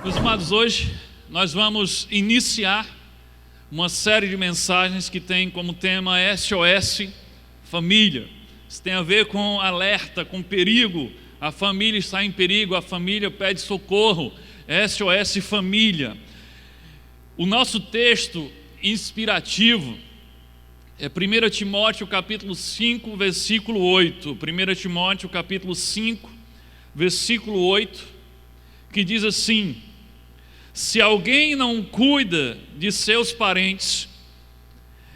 Meus amados, hoje nós vamos iniciar uma série de mensagens que tem como tema SOS Família. Isso tem a ver com alerta, com perigo. A família está em perigo, a família pede socorro. SOS Família. O nosso texto inspirativo é 1 Timóteo capítulo 5, versículo 8. 1 Timóteo capítulo 5, versículo 8, que diz assim: se alguém não cuida de seus parentes,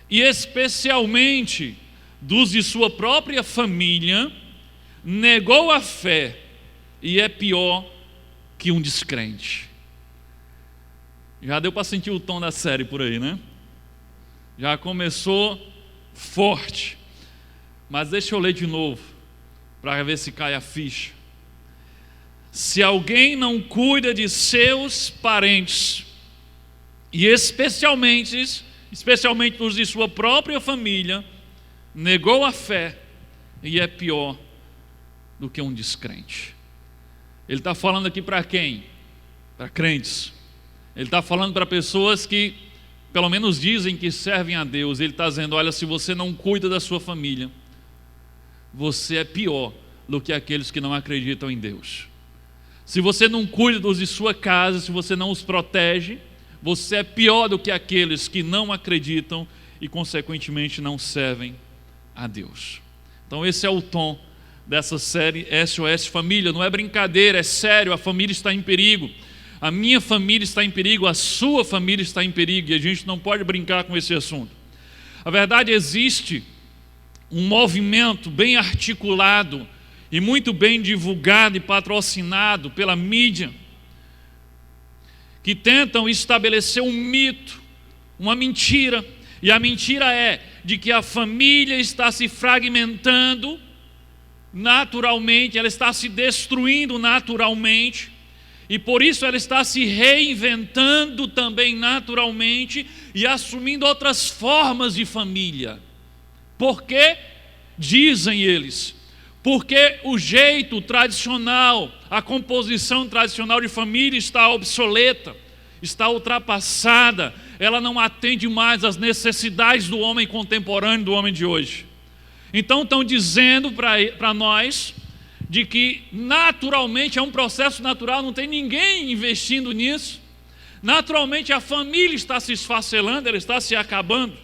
e especialmente dos de sua própria família, negou a fé e é pior que um descrente. Já deu para sentir o tom da série por aí, né? Já começou forte. Mas deixa eu ler de novo, para ver se cai a ficha. Se alguém não cuida de seus parentes, e especialmente os de sua própria família, negou a fé e é pior do que um descrente. Ele está falando aqui para quem? Para crentes. Ele está falando para pessoas que pelo menos dizem que servem a Deus. Ele está dizendo: olha, se você não cuida da sua família, você é pior do que aqueles que não acreditam em Deus. Se você não cuida dos de sua casa, se você não os protege, você é pior do que aqueles que não acreditam e consequentemente não servem a Deus. Então esse é o tom dessa série SOS Família. Não é brincadeira, é sério. A família está em perigo. A minha família está em perigo, a sua família está em perigo, e a gente não pode brincar com esse assunto. A verdade, existe um movimento bem articulado e muito bem divulgado e patrocinado pela mídia, que tentam estabelecer um mito, uma mentira, e a mentira é de que a família está se fragmentando naturalmente, ela está se destruindo naturalmente, e por isso ela está se reinventando também naturalmente e assumindo outras formas de família. Por quê? Dizem eles, porque o jeito tradicional, a composição tradicional de família está obsoleta, está ultrapassada, ela não atende mais às necessidades do homem contemporâneo, do homem de hoje. Então estão dizendo para nós de que naturalmente é um processo natural, não tem ninguém investindo nisso. Naturalmente a família está se esfacelando, ela está se acabando.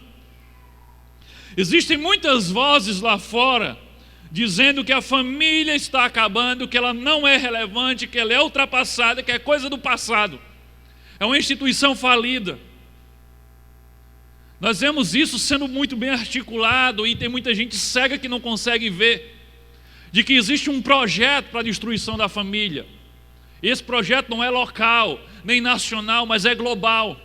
Existem muitas vozes lá fora dizendo que a família está acabando, que ela não é relevante, que ela é ultrapassada, que é coisa do passado. É uma instituição falida. Nós vemos isso sendo muito bem articulado e tem muita gente cega que não consegue ver de que existe um projeto para a destruição da família. Esse projeto não é local, nem nacional, mas é global.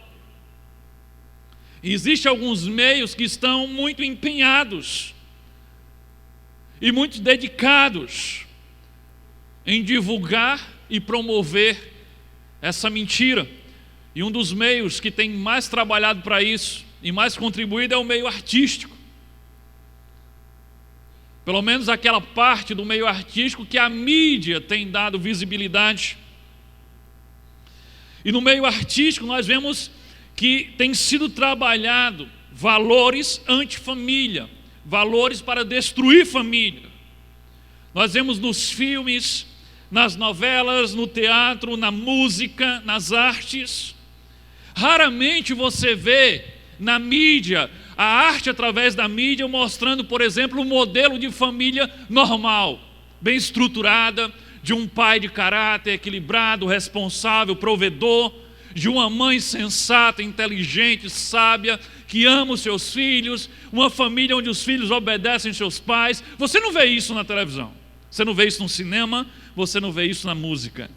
E existem alguns meios que estão muito empenhados e muito dedicados em divulgar e promover essa mentira. E um dos meios que tem mais trabalhado para isso e mais contribuído é o meio artístico. Pelo menos aquela parte do meio artístico que a mídia tem dado visibilidade. E no meio artístico nós vemos que tem sido trabalhado valores anti-família, valores para destruir família. Nós vemos nos filmes, nas novelas, no teatro, na música, nas artes. Raramente você vê na mídia, a arte através da mídia mostrando, por exemplo, um modelo de família normal, bem estruturada, de um pai de caráter equilibrado, responsável, provedor, de uma mãe sensata, inteligente, sábia, que ama os seus filhos, uma família onde os filhos obedecem seus pais. Você não vê isso na televisão, você não vê isso no cinema, você não vê isso na música.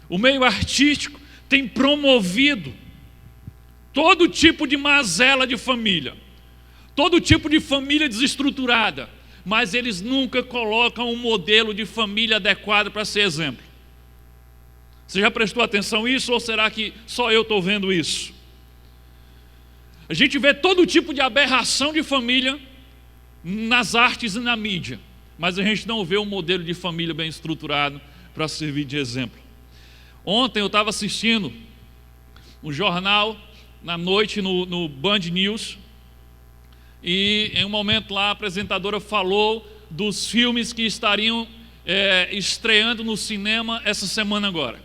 O meio artístico tem promovido todo tipo de mazela de família, todo tipo de família desestruturada, mas eles nunca colocam um modelo de família adequado para ser exemplo. Você já prestou atenção nisso ou será que só eu estou vendo isso? A gente vê todo tipo de aberração de família nas artes e na mídia, mas a gente não vê um modelo de família bem estruturado para servir de exemplo. Ontem eu estava assistindo um jornal na noite no Band News, e em um momento lá a apresentadora falou dos filmes que estariam estreando no cinema essa semana agora.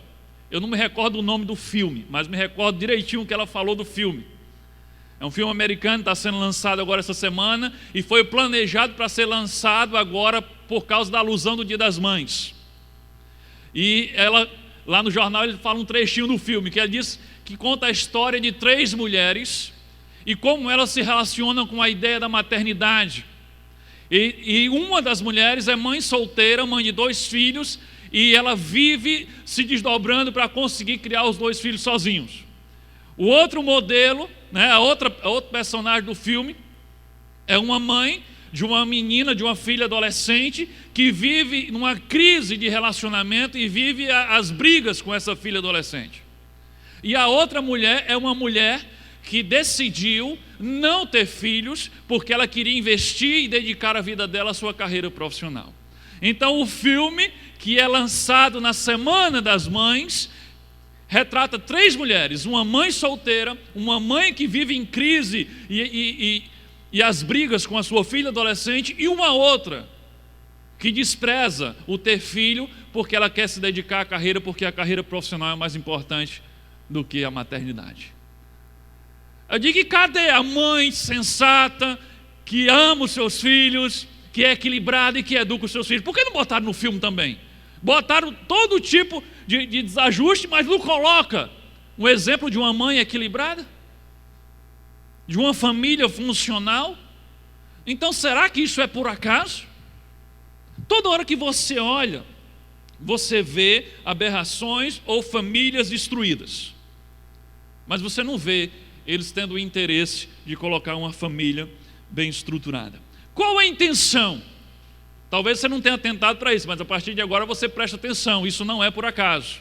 Eu não me recordo o nome do filme, mas me recordo direitinho o que ela falou do filme. É um filme americano, está sendo lançado agora essa semana, e foi planejado para ser lançado agora por causa da alusão do Dia das Mães. E ela, lá no jornal, ele fala um trechinho do filme, que ela diz que conta a história de 3 mulheres e como elas se relacionam com a ideia da maternidade. E uma das mulheres é mãe solteira, mãe de 2 filhos, e ela vive se desdobrando para conseguir criar os 2 filhos sozinhos. O outro modelo, né, a outra personagem do filme, é uma mãe de uma menina, de uma filha adolescente, que vive numa crise de relacionamento e vive as brigas com essa filha adolescente. E a outra mulher é uma mulher que decidiu não ter filhos, porque ela queria investir e dedicar a vida dela à sua carreira profissional. Então o filme, que é lançado na Semana das Mães, retrata 3 mulheres, uma mãe solteira, uma mãe que vive em crise e as brigas com a sua filha adolescente, e uma outra que despreza o ter filho porque ela quer se dedicar à carreira, porque a carreira profissional é mais importante do que a maternidade. Eu digo, e cadê a mãe sensata, que ama os seus filhos, que é equilibrada e que educa os seus filhos? Por que não botaram no filme também? Botaram todo tipo de desajuste, mas não coloca um exemplo de uma mãe equilibrada? De uma família funcional? Então será que isso é por acaso? Toda hora que você olha, você vê aberrações ou famílias destruídas, mas você não vê eles tendo o interesse de colocar uma família bem estruturada. Qual a intenção? Talvez você não tenha atentado para isso, mas a partir de agora você presta atenção. Isso não é por acaso.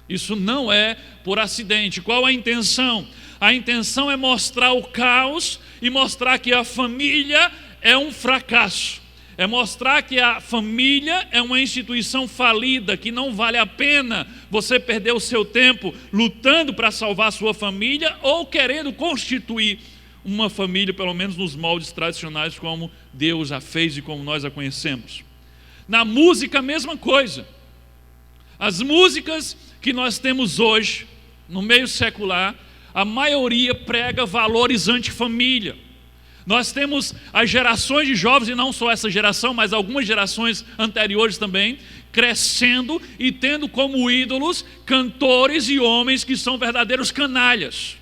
Isso não é por acidente. Qual a intenção? A intenção é mostrar o caos e mostrar que a família é um fracasso. É mostrar que a família é uma instituição falida, que não vale a pena você perder o seu tempo lutando para salvar a sua família ou querendo constituir uma família, pelo menos nos moldes tradicionais, como Deus a fez e como nós a conhecemos. Na música, a mesma coisa. As músicas que nós temos hoje, no meio secular, a maioria prega valores antifamília. Nós temos as gerações de jovens, e não só essa geração, mas algumas gerações anteriores também, crescendo e tendo como ídolos cantores e homens que são verdadeiros canalhas,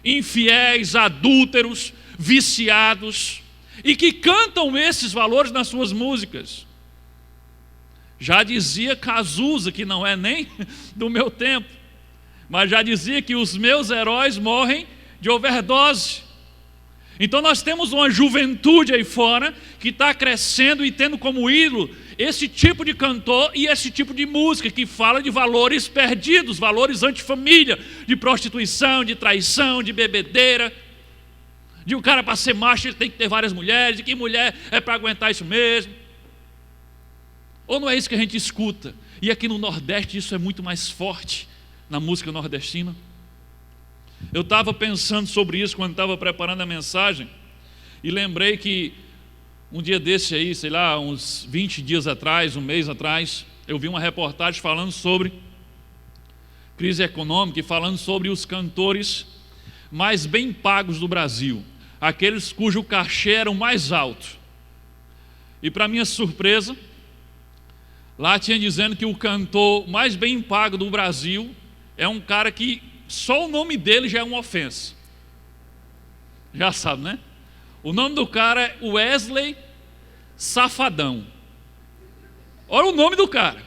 infiéis, adúlteros, viciados, e que cantam esses valores nas suas músicas. Já dizia Cazuza, que não é nem do meu tempo, mas já dizia que os meus heróis morrem de overdose. Então nós temos uma juventude aí fora que está crescendo e tendo como ídolo esse tipo de cantor e esse tipo de música que fala de valores perdidos, valores antifamília, de prostituição, de traição, de bebedeira, de um cara para ser macho ele tem que ter várias mulheres, de que mulher é para aguentar isso mesmo. Ou não é isso que a gente escuta? E aqui no Nordeste isso é muito mais forte, na música nordestina. Eu estava pensando sobre isso quando estava preparando a mensagem e lembrei que um dia desse aí, sei lá, uns 20 dias atrás, um mês atrás, eu vi uma reportagem falando sobre crise econômica e falando sobre os cantores mais bem pagos do Brasil, aqueles cujo cachê era o mais alto. E para minha surpresa, lá tinha dizendo que o cantor mais bem pago do Brasil é um cara que só o nome dele já é uma ofensa. Já sabe, né? O nome do cara é Wesley Safadão. Olha o nome do cara.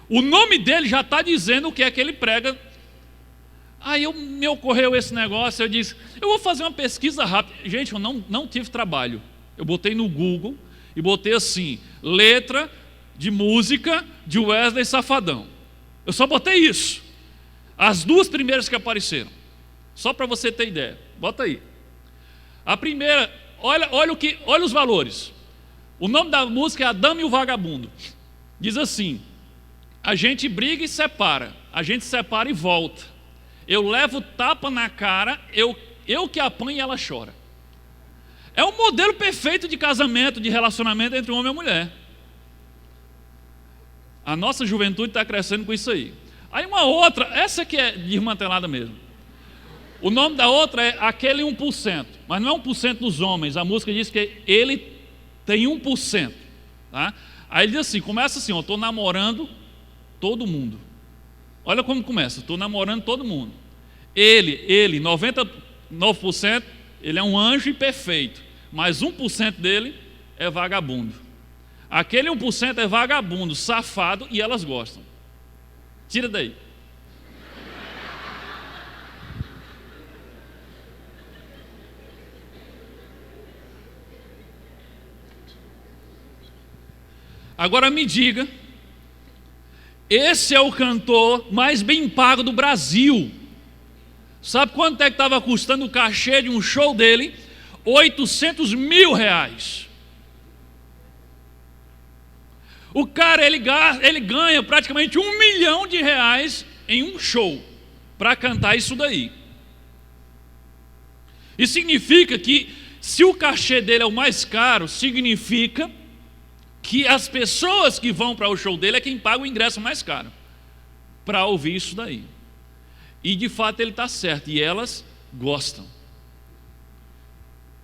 O nome dele já está dizendo o que é que ele prega. Aí me ocorreu esse negócio, eu disse, eu vou fazer uma pesquisa rápida. Gente, eu não tive trabalho. Eu botei no Google e botei assim, letra de música de Wesley Safadão. Eu só botei isso. As 2 primeiras que apareceram, só para você ter ideia, bota aí. A primeira, olha os valores. O nome da música é A Dama e o Vagabundo. Diz assim: A gente briga e separa, a gente separa e volta. Eu levo tapa na cara, eu que apanho e ela chora. É um modelo perfeito de casamento, de relacionamento entre um homem e uma mulher. A nossa juventude está crescendo com isso aí. Aí uma outra, essa que é desmantelada mesmo. O nome da outra é aquele 1%, mas não é 1% dos homens. A música diz que ele tem 1%. Tá? Aí ele diz assim, começa assim, eu estou namorando todo mundo. Olha como começa, estou namorando todo mundo. Ele, 99%, ele é um anjo perfeito, mas 1% dele é vagabundo. Aquele 1% é vagabundo, safado, e elas gostam. Tira daí. Agora me diga, esse é o cantor mais bem pago do Brasil. Sabe quanto é que estava custando o cachê de um show dele? 800 mil reais. O cara, ele ganha praticamente 1 milhão de reais em um show para cantar isso daí. Isso significa que, se o cachê dele é o mais caro, significa que as pessoas que vão para o show dele é quem paga o ingresso mais caro para ouvir isso daí. E de fato ele está certo, e elas gostam.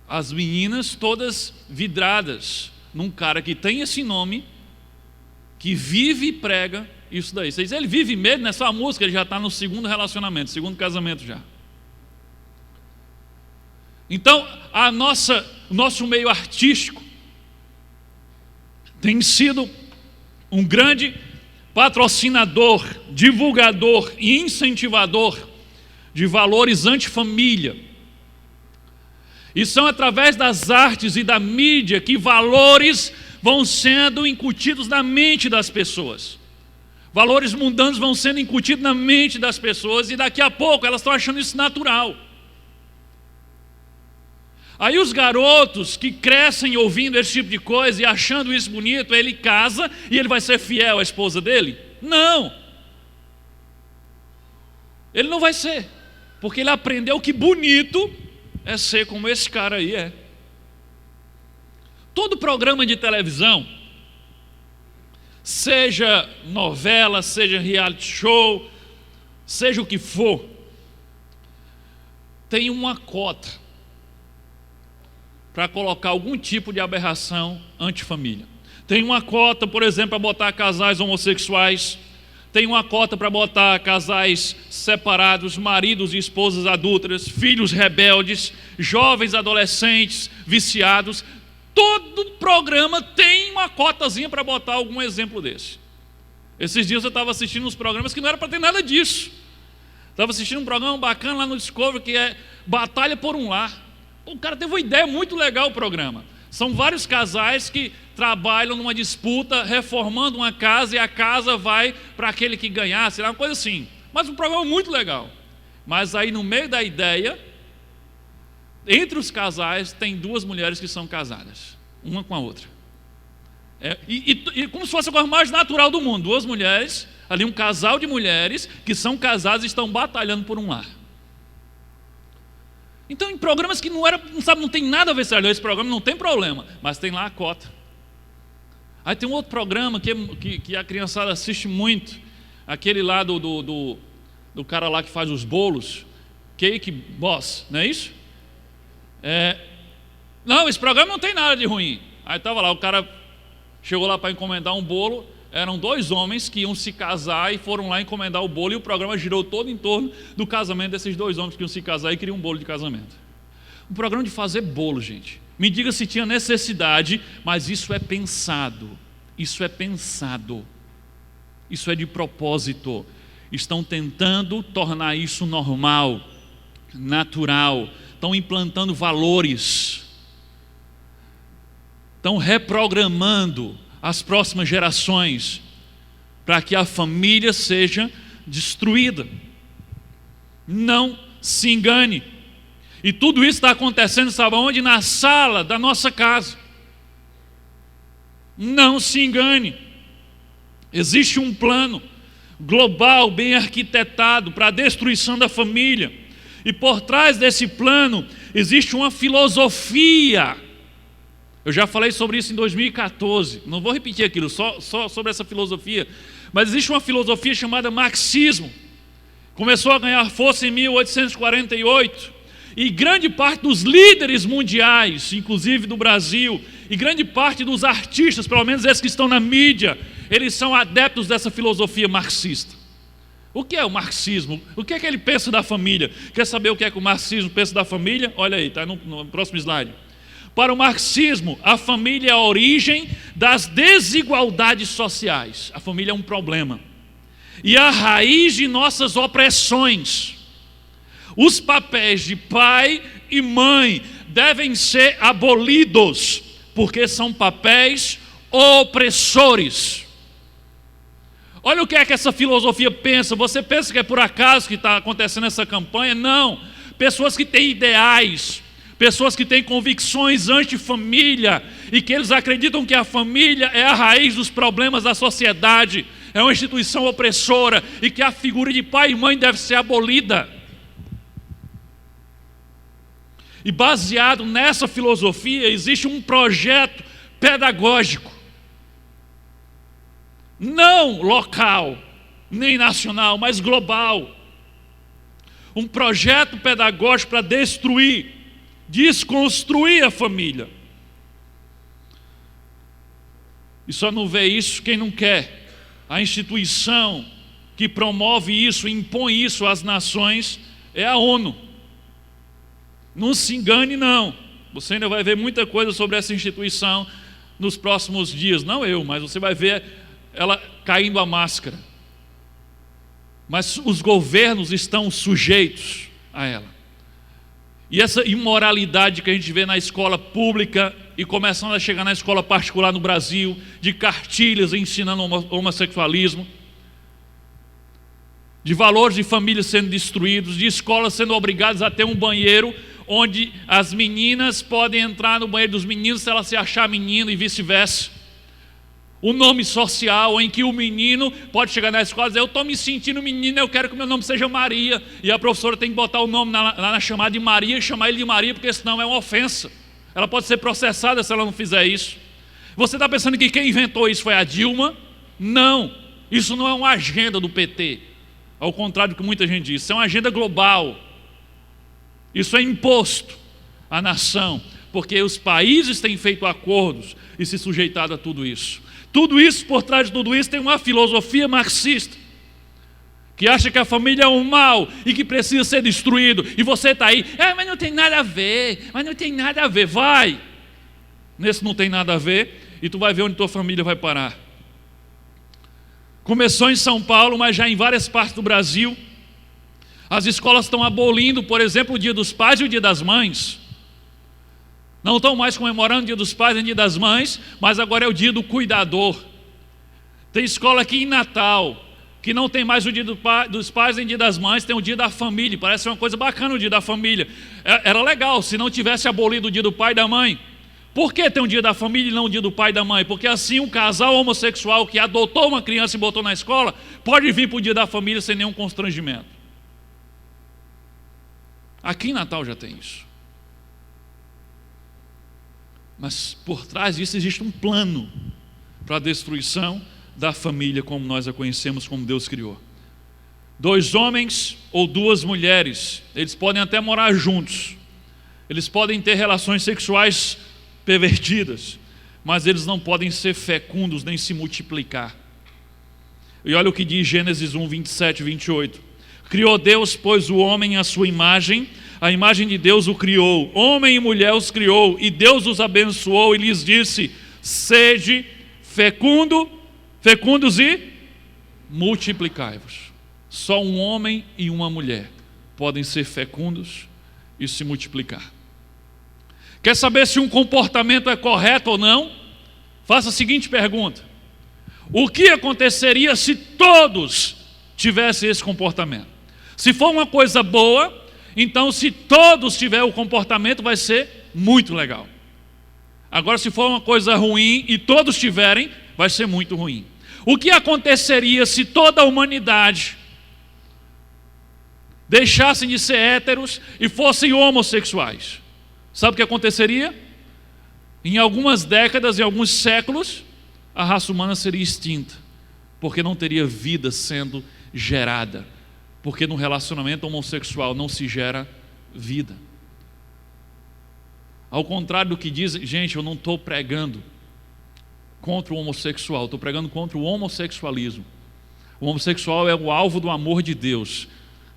As meninas todas vidradas num cara que tem esse nome, que vive e prega isso daí. Você diz, ele vive mesmo, não é só a música, ele já está no segundo relacionamento, segundo casamento já. Então, o nosso meio artístico tem sido um grande patrocinador, divulgador e incentivador de valores antifamília. E são através das artes e da mídia que valores vão sendo incutidos na mente das pessoas. Valores mundanos vão sendo incutidos na mente das pessoas, e daqui a pouco elas estão achando isso natural. Aí os garotos que crescem ouvindo esse tipo de coisa e achando isso bonito, ele casa e ele vai ser fiel à esposa dele? Não. Ele não vai ser, porque ele aprendeu que bonito é ser como esse cara aí é. Todo programa de televisão, seja novela, seja reality show, seja o que for, tem uma cota para colocar algum tipo de aberração antifamília. Tem uma cota, por exemplo, para botar casais homossexuais. Tem uma cota para botar casais separados, maridos e esposas adúlteras, filhos rebeldes, jovens adolescentes viciados. Todo programa tem uma cotazinha para botar algum exemplo desse. Esses dias eu estava assistindo uns programas que não era para ter nada disso. Estava assistindo um programa bacana lá no Discovery, que é Batalha por um Lar. O cara teve uma ideia muito legal, o programa. São vários casais que trabalham numa disputa, reformando uma casa, e a casa vai para aquele que ganhar, sei lá, uma coisa assim. Mas um programa muito legal. Mas aí no meio da ideia, entre os casais, tem duas mulheres que são casadas, uma com a outra. E como se fosse a coisa mais natural do mundo. Duas mulheres, ali um casal de mulheres que são casadas e estão batalhando por um lar. Então, em programas que não tem nada a ver, esse programa não tem problema, mas tem lá a cota. Aí tem um outro programa que a criançada assiste muito, aquele lá do cara lá que faz os bolos, Cake Boss, não é isso? Não, esse programa não tem nada de ruim. Aí estava lá, o cara chegou lá para encomendar um bolo. Eram dois homens que iam se casar e foram lá encomendar o bolo, e o programa girou todo em torno do casamento desses dois homens que iam se casar e queriam um bolo de casamento. Um programa de fazer bolo, gente. Me diga se tinha necessidade, mas isso é pensado. Isso é pensado. Isso é de propósito. Estão tentando tornar isso normal, natural. Estão implantando valores. Estão reprogramando as próximas gerações para que a família seja destruída. Não se engane. E tudo isso está acontecendo, sabe onde? Na sala da nossa casa. Não se engane. Existe um plano global, bem arquitetado, para a destruição da família. E por trás desse plano existe uma filosofia. Eu já falei sobre isso em 2014. Não vou repetir aquilo, só sobre essa filosofia. Mas existe uma filosofia chamada marxismo. Começou a ganhar força em 1848. E grande parte dos líderes mundiais, inclusive do Brasil, e grande parte dos artistas, pelo menos esses que estão na mídia, eles são adeptos dessa filosofia marxista. O que é o marxismo? O que é que ele pensa da família? Quer saber o que é que o marxismo pensa da família? Olha aí, está no próximo slide. Para o marxismo, a família é a origem das desigualdades sociais. A família é um problema. E a raiz de nossas opressões. Os papéis de pai e mãe devem ser abolidos, porque são papéis opressores. Olha o que é que essa filosofia pensa. Você pensa que é por acaso que está acontecendo essa campanha? Não. Pessoas que têm ideais, pessoas que têm convicções anti-família e que eles acreditam que a família é a raiz dos problemas da sociedade, é uma instituição opressora e que a figura de pai e mãe deve ser abolida. E baseado nessa filosofia existe um projeto pedagógico, não local, nem nacional, mas global. Um projeto pedagógico para destruir, desconstruir a família. E só não vê isso quem não quer. A instituição que promove isso, impõe isso às nações, é a ONU. Não se engane, não. Você ainda vai ver muita coisa sobre essa instituição nos próximos dias. Não eu, mas você vai ver ela caindo a máscara. Mas os governos estão sujeitos a ela. E essa imoralidade que a gente vê na escola pública e começando a chegar na escola particular no Brasil, de cartilhas ensinando homossexualismo, de valores de família sendo destruídos, de escolas sendo obrigadas a ter um banheiro onde as meninas podem entrar no banheiro dos meninos se ela se achar menino e vice-versa. O nome social em que o menino pode chegar na escola e dizer: eu estou me sentindo menino, eu quero que meu nome seja Maria. E a professora tem que botar o nome lá na chamada de Maria e chamar ele de Maria, porque senão é uma ofensa. Ela pode ser processada se ela não fizer isso. Você está pensando que quem inventou isso foi a Dilma? Não, isso não é uma agenda do PT. Ao contrário do que muita gente diz, isso é uma agenda global. Isso é imposto à nação, porque os países têm feito acordos e se sujeitado a tudo isso. Tudo isso, por trás de tudo isso, tem uma filosofia marxista, que acha que a família é um mal e que precisa ser destruído. E você está aí, mas não tem nada a ver, mas não tem nada a ver. Vai, nesse não tem nada a ver, e tu vai ver onde tua família vai parar. Começou em São Paulo, mas já em várias partes do Brasil. As escolas estão abolindo, por exemplo, o Dia dos Pais e o Dia das Mães. Não estão mais comemorando o Dia dos Pais e o Dia das Mães, mas agora é o Dia do Cuidador. Tem escola aqui em Natal que não tem mais o Dia dos Pais nem o Dia das Mães, tem o Dia da Família. Parece uma coisa bacana o Dia da Família. Era legal se não tivesse abolido o Dia do Pai e da Mãe. Por que tem um Dia da Família e não o Dia do Pai e da Mãe? Porque assim um casal homossexual que adotou uma criança e botou na escola pode vir para o Dia da Família sem nenhum constrangimento. Aqui em Natal já tem isso. Mas por trás disso existe um plano para a destruição da família como nós a conhecemos, como Deus criou. 2 homens ou 2 mulheres, eles podem até morar juntos, eles podem ter relações sexuais pervertidas, mas eles não podem ser fecundos nem se multiplicar. E olha o que diz Gênesis 1, 27 e 28. Criou Deus, pois, o homem à sua imagem, a imagem de Deus o criou, homem e mulher os criou, e Deus os abençoou e lhes disse: sede fecundos e multiplicai-vos. Só um homem e uma mulher podem ser fecundos e se multiplicar. Quer saber se um comportamento é correto ou não? Faça a seguinte pergunta: o que aconteceria se todos tivessem esse comportamento? Se for uma coisa boa, então se todos tiverem o comportamento, vai ser muito legal. Agora, se for uma coisa ruim e todos tiverem, vai ser muito ruim. O que aconteceria se toda a humanidade deixassem de ser héteros e fossem homossexuais? Sabe o que aconteceria? Em algumas décadas, em alguns séculos, a raça humana seria extinta, porque não teria vida sendo gerada, porque no relacionamento homossexual não se gera vida. Ao contrário do que dizem, gente, eu não estou pregando contra o homossexual, estou pregando contra o homossexualismo. O homossexual é o alvo do amor de Deus.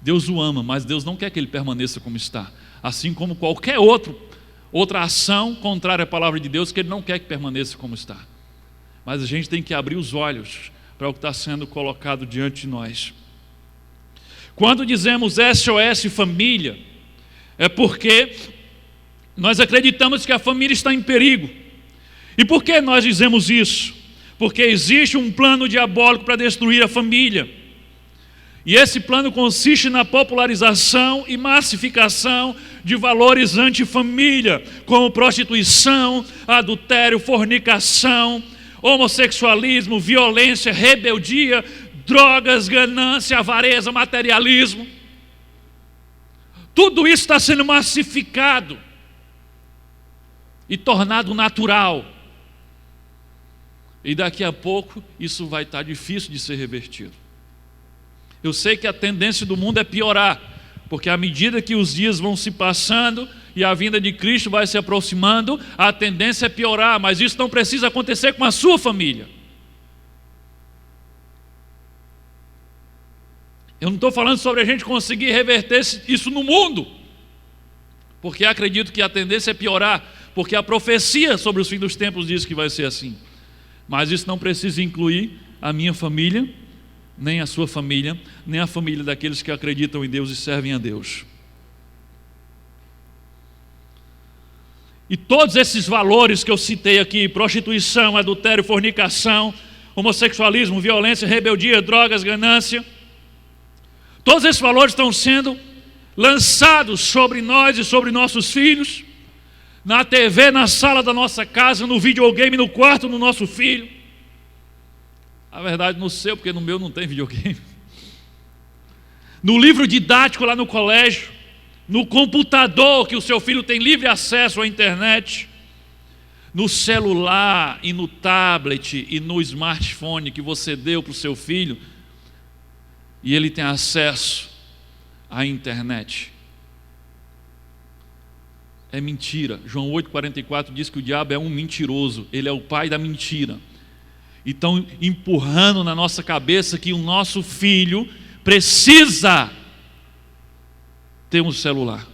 Deus o ama, mas Deus não quer que ele permaneça como está. Assim como qualquer outra ação contrária à palavra de Deus, que ele não quer que permaneça como está. Mas a gente tem que abrir os olhos para o que está sendo colocado diante de nós. Quando dizemos SOS família, é porque nós acreditamos que a família está em perigo. E por que nós dizemos isso? Porque existe um plano diabólico para destruir a família. E esse plano consiste na popularização e massificação de valores antifamília, como prostituição, adultério, fornicação, homossexualismo, violência, rebeldia, drogas, ganância, avareza, materialismo. Tudo isso está sendo massificado e tornado natural. E daqui a pouco isso vai estar difícil de ser revertido. Eu sei que a tendência do mundo é piorar, porque à medida que os dias vão se passando e a vinda de Cristo vai se aproximando, a tendência é piorar, mas isso não precisa acontecer com a sua família. Eu não estou falando sobre a gente conseguir reverter isso no mundo, porque acredito que a tendência é piorar, porque a profecia sobre os fins dos tempos diz que vai ser assim. Mas isso não precisa incluir a minha família, nem a sua família, nem a família daqueles que acreditam em Deus e servem a Deus. E todos esses valores que eu citei aqui, prostituição, adultério, fornicação, homossexualismo, violência, rebeldia, drogas, ganância, todos esses valores estão sendo lançados sobre nós e sobre nossos filhos, na TV, na sala da nossa casa, no videogame, no quarto do nosso filho. A verdade no seu, porque no meu não tem videogame. No livro didático lá no colégio, no computador que o seu filho tem livre acesso à internet, no celular e no tablet e no smartphone que você deu para o seu filho, e ele tem acesso à internet. É mentira. João 8,44 diz que o diabo é um mentiroso, ele é o pai da mentira. E estão empurrando na nossa cabeça que o nosso filho precisa ter um celular.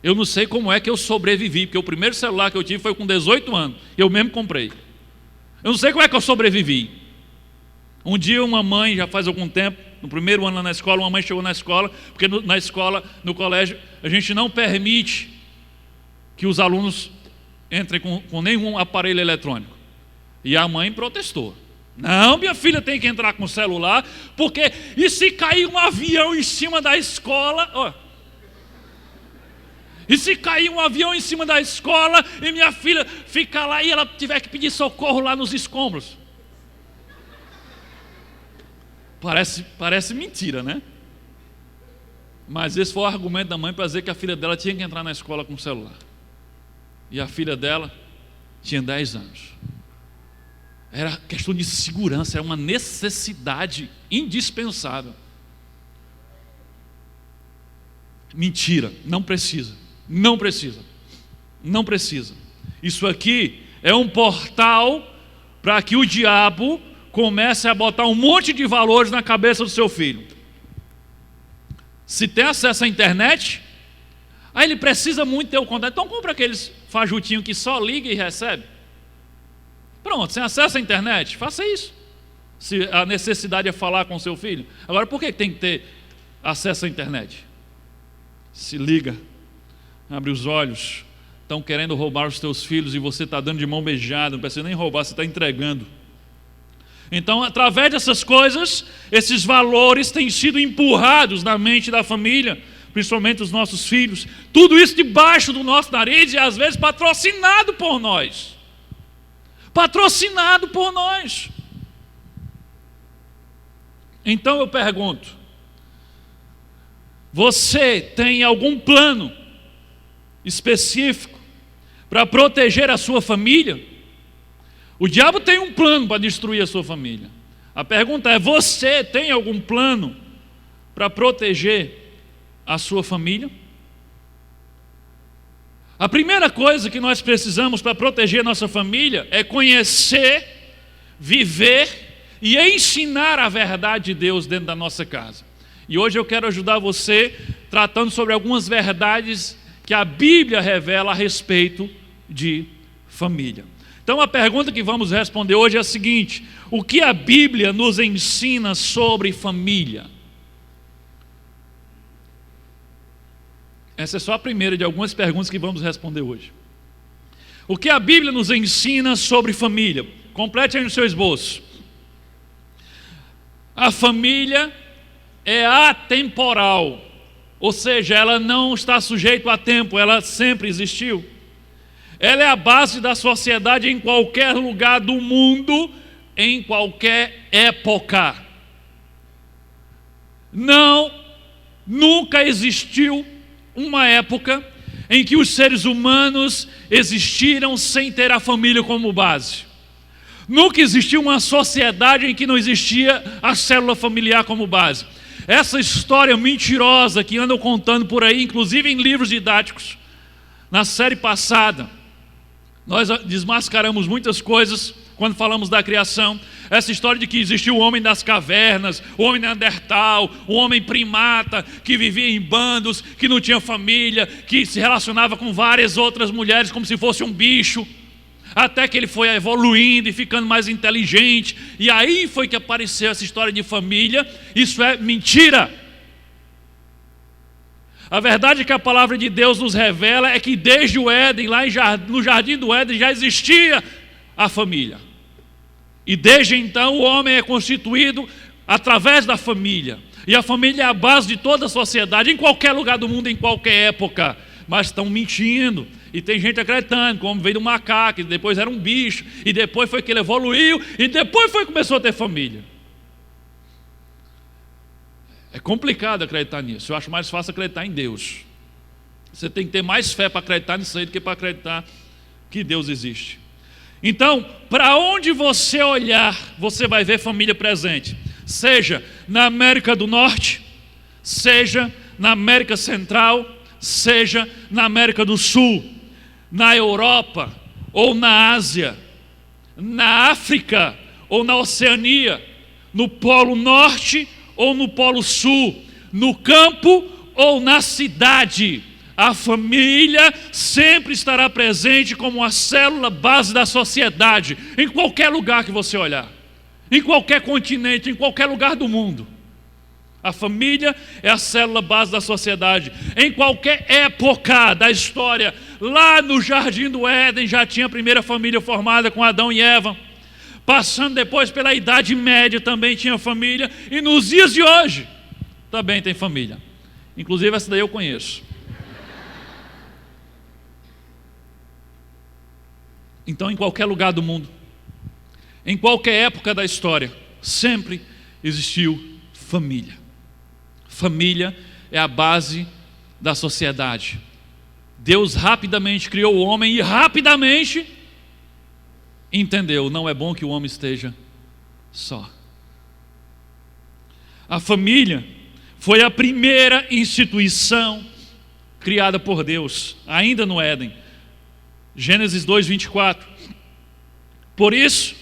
Eu não sei como é que eu sobrevivi, porque o primeiro celular que eu tive foi com 18 anos, eu mesmo comprei. Eu não sei como é que eu sobrevivi. Um dia uma mãe, já faz algum tempo, no primeiro ano lá na escola, uma mãe chegou na escola, porque na escola, no colégio, a gente não permite que os alunos entrem com nenhum aparelho eletrônico. E a mãe protestou. Não, minha filha tem que entrar com o celular, porque e se cair um avião em cima da escola? Ó. E se cair um avião em cima da escola e minha filha ficar lá e ela tiver que pedir socorro lá nos escombros? Parece mentira, né? Mas esse foi o argumento da mãe para dizer que a filha dela tinha que entrar na escola com o celular. E a filha dela tinha 10 anos. Era questão de segurança, era uma necessidade indispensável. Mentira, não precisa. Não precisa. Não precisa. Isso aqui é um portal para que o diabo comece a botar um monte de valores na cabeça do seu filho. Se tem acesso à internet, aí ele precisa muito ter o contato. Então compra aqueles fajutinhos que só liga e recebe. Pronto, sem acesso à internet, faça isso. Se a necessidade é falar com o seu filho. Agora, por que tem que ter acesso à internet? Se liga, abre os olhos. Estão querendo roubar os teus filhos e você está dando de mão beijada. Não precisa nem roubar, você está entregando. Então, através dessas coisas, esses valores têm sido empurrados na mente da família, principalmente os nossos filhos. Tudo isso debaixo do nosso nariz e às vezes patrocinado por nós. Patrocinado por nós. Então eu pergunto: você tem algum plano específico para proteger a sua família? O diabo tem um plano para destruir a sua família. A pergunta é: você tem algum plano para proteger a sua família? A primeira coisa que nós precisamos para proteger a nossa família é conhecer, viver e ensinar a verdade de Deus dentro da nossa casa. E hoje eu quero ajudar você tratando sobre algumas verdades que a Bíblia revela a respeito de família. Então a pergunta que vamos responder hoje é a seguinte: o que a Bíblia nos ensina sobre família? Essa é só a primeira de algumas perguntas que vamos responder hoje. O que a Bíblia nos ensina sobre família? Complete aí no seu esboço. A família é atemporal, ou seja, ela não está sujeita a tempo, ela sempre existiu. Ela é a base da sociedade em qualquer lugar do mundo, em qualquer época. Nunca existiu uma época em que os seres humanos existiram sem ter a família como base. Nunca existiu uma sociedade em que não existia a célula familiar como base. Essa história mentirosa que andam contando por aí, inclusive em livros didáticos, na série passada, nós desmascaramos muitas coisas quando falamos da criação. Essa história de que existiu o homem das cavernas, o homem neandertal, o homem primata, que vivia em bandos, que não tinha família, que se relacionava com várias outras mulheres como se fosse um bicho, até que ele foi evoluindo e ficando mais inteligente, e aí foi que apareceu essa história de família. Isso é mentira. A verdade que a palavra de Deus nos revela é que desde o Éden, lá no jardim do Éden, já existia a família. E desde então o homem é constituído através da família. E a família é a base de toda a sociedade, em qualquer lugar do mundo, em qualquer época. Mas estão mentindo. E tem gente acreditando que o homem veio do macaco, e depois era um bicho, e depois foi que ele evoluiu, e depois foi que começou a ter família. É complicado acreditar nisso. Eu acho mais fácil acreditar em Deus. Você tem que ter mais fé para acreditar nisso aí do que para acreditar que Deus existe. Então, para onde você olhar, você vai ver família presente. Seja na América do Norte, seja na América Central, seja na América do Sul, na Europa ou na Ásia, na África ou na Oceania, no Polo Norte ou no Polo Sul, no campo ou na cidade. A família sempre estará presente como a célula base da sociedade, em qualquer lugar que você olhar, em qualquer continente, em qualquer lugar do mundo. A família é a célula base da sociedade. Em qualquer época da história, lá no jardim do Éden já tinha a primeira família formada com Adão e Eva. Passando depois pela Idade Média também tinha família. E nos dias de hoje também tem família. Inclusive essa daí eu conheço. Então, em qualquer lugar do mundo, em qualquer época da história, sempre existiu família. Família é a base da sociedade. Deus rapidamente criou o homem e rapidamente entendeu: não é bom que o homem esteja só. A família foi a primeira instituição criada por Deus, ainda no Éden. Gênesis 2:24. Por isso,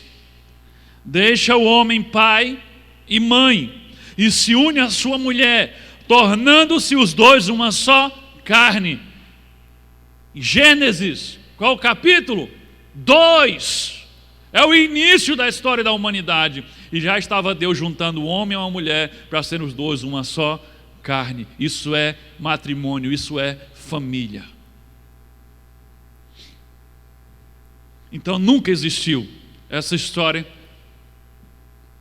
deixa o homem pai e mãe, e se une à sua mulher, tornando-se os dois uma só carne. Gênesis, qual o capítulo? 2. É o início da história da humanidade. E já estava Deus juntando o homem e a mulher para serem os dois uma só carne. Isso é matrimônio, isso é família. Então nunca existiu essa história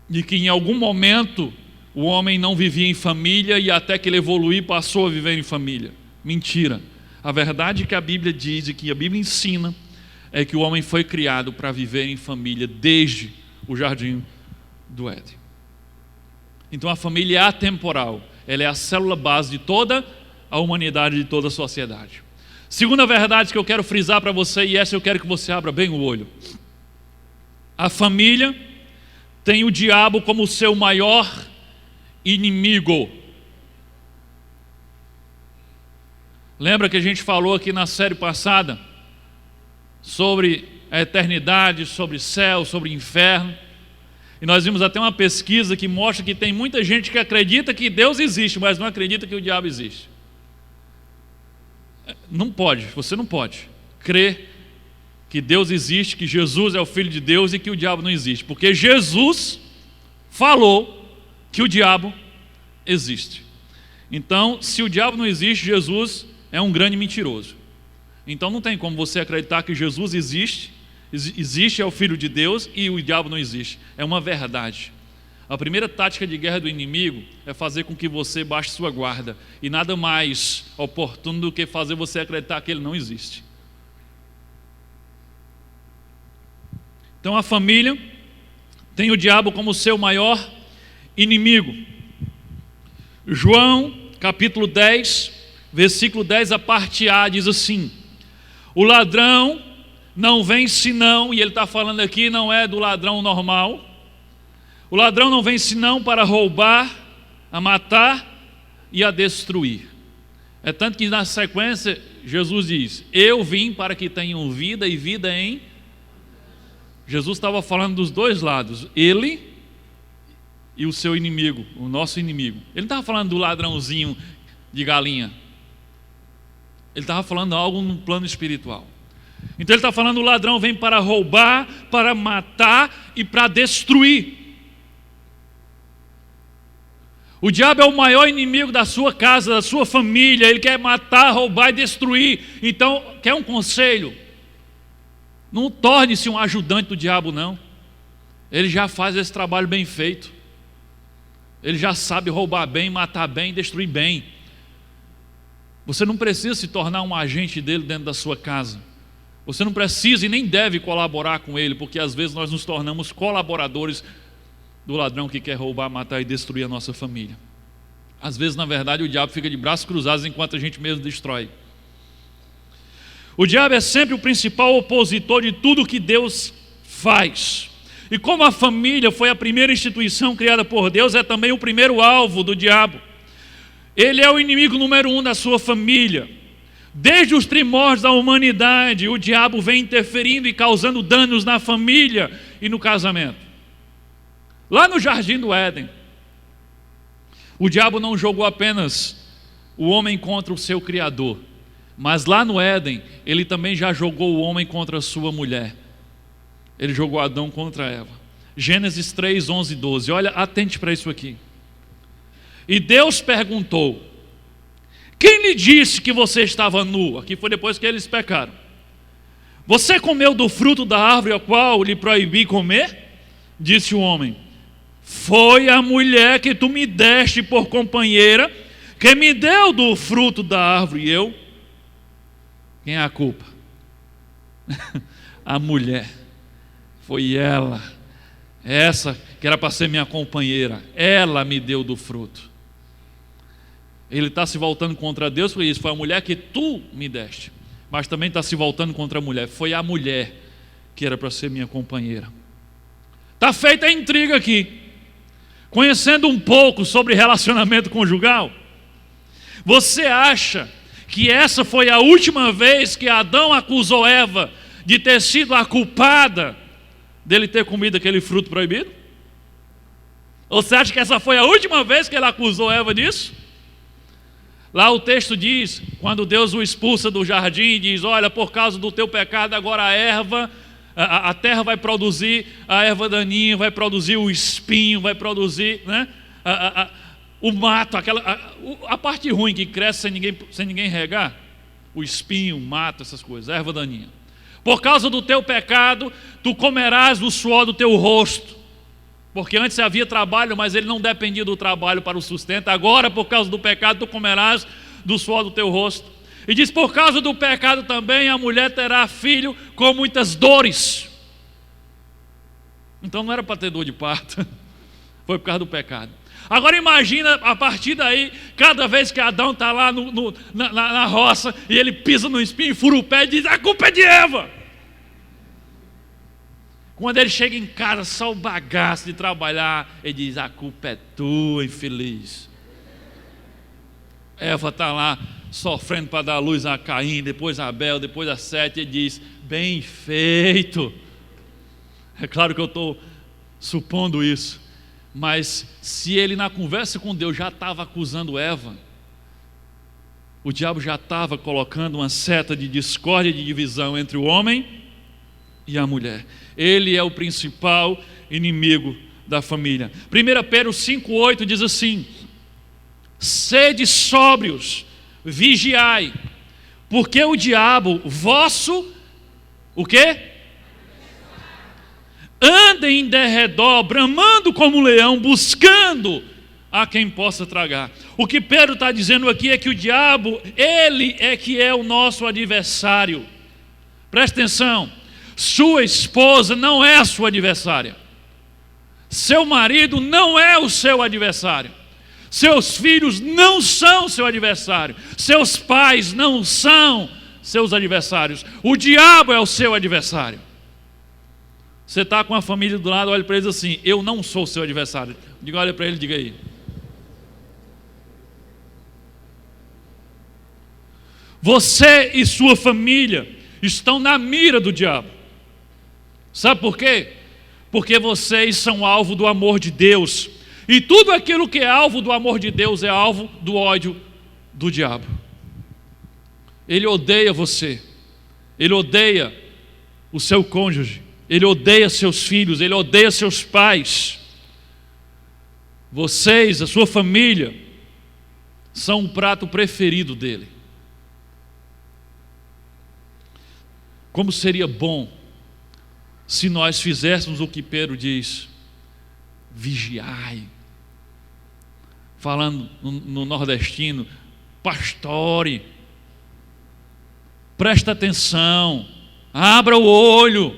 de que em algum momento o homem não vivia em família e até que ele evoluiu passou a viver em família. Mentira. A verdade que a Bíblia diz e que a Bíblia ensina é que o homem foi criado para viver em família desde o jardim do Éden. Então a família é atemporal, ela é a célula base de toda a humanidade, de toda a sociedade. Segunda verdade que eu quero frisar para você, e essa eu quero que você abra bem o olho. A família tem o diabo como seu maior inimigo. Lembra que a gente falou aqui na série passada sobre a eternidade, sobre céu, sobre inferno? E nós vimos até uma pesquisa que mostra que tem muita gente que acredita que Deus existe, mas não acredita que o diabo existe. Não pode, você não pode crer que Deus existe, que Jesus é o Filho de Deus e que o diabo não existe. Porque Jesus falou que o diabo existe. Então, se o diabo não existe, Jesus é um grande mentiroso. Então não tem como você acreditar que Jesus existe, é o Filho de Deus e o diabo não existe. É uma verdade. A primeira tática de guerra do inimigo é fazer com que você baixe sua guarda. E nada mais oportuno do que fazer você acreditar que ele não existe. Então a família tem o diabo como seu maior inimigo. João capítulo 10, versículo 10, a parte A, diz assim: o ladrão não vem senão, e ele está falando aqui, não é do ladrão normal. O ladrão não vem senão para roubar, a matar e a destruir. É tanto que na sequência Jesus diz: eu vim para que tenham vida e vida em... Jesus estava falando dos dois lados, ele e o seu inimigo, o nosso inimigo. Ele não estava falando do ladrãozinho de galinha. Ele estava falando algo no plano espiritual. Então ele está falando: o ladrão vem para roubar, para matar e para destruir. O diabo é o maior inimigo da sua casa, da sua família. Ele quer matar, roubar e destruir. Então, quer um conselho? Não torne-se um ajudante do diabo, não. Ele já faz esse trabalho bem feito. Ele já sabe roubar bem, matar bem, destruir bem. Você não precisa se tornar um agente dele dentro da sua casa. Você não precisa e nem deve colaborar com ele, porque às vezes nós nos tornamos colaboradores do ladrão que quer roubar, matar e destruir a nossa família. Às vezes, na verdade, o diabo fica de braços cruzados enquanto a gente mesmo destrói. O diabo é sempre o principal opositor de tudo que Deus faz. E como a família foi a primeira instituição criada por Deus, é também o primeiro alvo do diabo. Ele é o inimigo número 1 da sua família. Desde os primórdios da humanidade, o diabo vem interferindo e causando danos na família e no casamento. Lá no jardim do Éden, o diabo não jogou apenas o homem contra o seu Criador, mas lá no Éden, ele também já jogou o homem contra a sua mulher. Ele jogou Adão contra Eva. Gênesis 3, 11 e 12. Olha, atente para isso aqui. E Deus perguntou: quem lhe disse que você estava nu? Aqui foi depois que eles pecaram. Você comeu do fruto da árvore a qual lhe proibi comer? Disse o homem: foi a mulher que tu me deste por companheira, que me deu do fruto da árvore. E eu? Quem é a culpa? A mulher. Foi ela. Essa que era para ser minha companheira. Ela me deu do fruto. Ele está se voltando contra Deus por isso. Foi a mulher que tu me deste. Mas também está se voltando contra a mulher. Foi a mulher que era para ser minha companheira. Está feita a intriga aqui. Conhecendo um pouco sobre relacionamento conjugal, você acha que essa foi a última vez que Adão acusou Eva de ter sido a culpada dele ter comido aquele fruto proibido? Ou você acha que essa foi a última vez que ele acusou Eva disso? Lá o texto diz, quando Deus o expulsa do jardim, diz: olha, por causa do teu pecado agora a terra vai produzir a erva daninha, vai produzir o espinho, vai produzir, né, o mato, a parte ruim que cresce sem ninguém regar, o espinho, o mato, essas coisas, a erva daninha. Por causa do teu pecado, tu comerás o suor do teu rosto. Porque antes havia trabalho, mas ele não dependia do trabalho para o sustento. Agora, por causa do pecado, tu comerás do suor do teu rosto. E diz: por causa do pecado também a mulher terá filho com muitas dores. Então não era para ter dor de parto. Foi por causa do pecado. Agora imagina, a partir daí, cada vez que Adão está lá na roça, e ele pisa no espinho, fura o pé e diz, a culpa é de Eva. Quando ele chega em casa, só o bagaço de trabalhar, ele diz, a culpa é tua, infeliz. Eva está lá, sofrendo para dar luz a Caim, depois a Abel, depois a Sete, ele diz, bem feito. É claro que eu estou supondo isso, mas se ele na conversa com Deus já estava acusando Eva, o diabo já estava colocando uma seta de discórdia e de divisão entre o homem e a mulher. Ele é o principal inimigo da família. 1 Pedro 5,8 diz assim, sede sóbrios, vigiai, porque o diabo vosso, o quê? Anda em derredor, bramando como um leão, buscando a quem possa tragar. O que Pedro está dizendo aqui é que o diabo, ele é que é o nosso adversário. Presta atenção, sua esposa não é a sua adversária. Seu marido não é o seu adversário. Seus filhos não são seu adversário. Seus pais não são seus adversários. O diabo é o seu adversário. Você está com a família do lado, olha para eles assim, eu não sou seu adversário. Diga, olha para ele, diga aí. Você e sua família estão na mira do diabo. Sabe por quê? Porque vocês são alvo do amor de Deus. E tudo aquilo que é alvo do amor de Deus é alvo do ódio do diabo. Ele odeia você. Ele odeia o seu cônjuge. Ele odeia seus filhos. Ele odeia seus pais. Vocês, a sua família, são o prato preferido dele. Como seria bom se nós fizéssemos o que Pedro diz, vigiai. Falando no nordestino, pastore, presta atenção, abra o olho,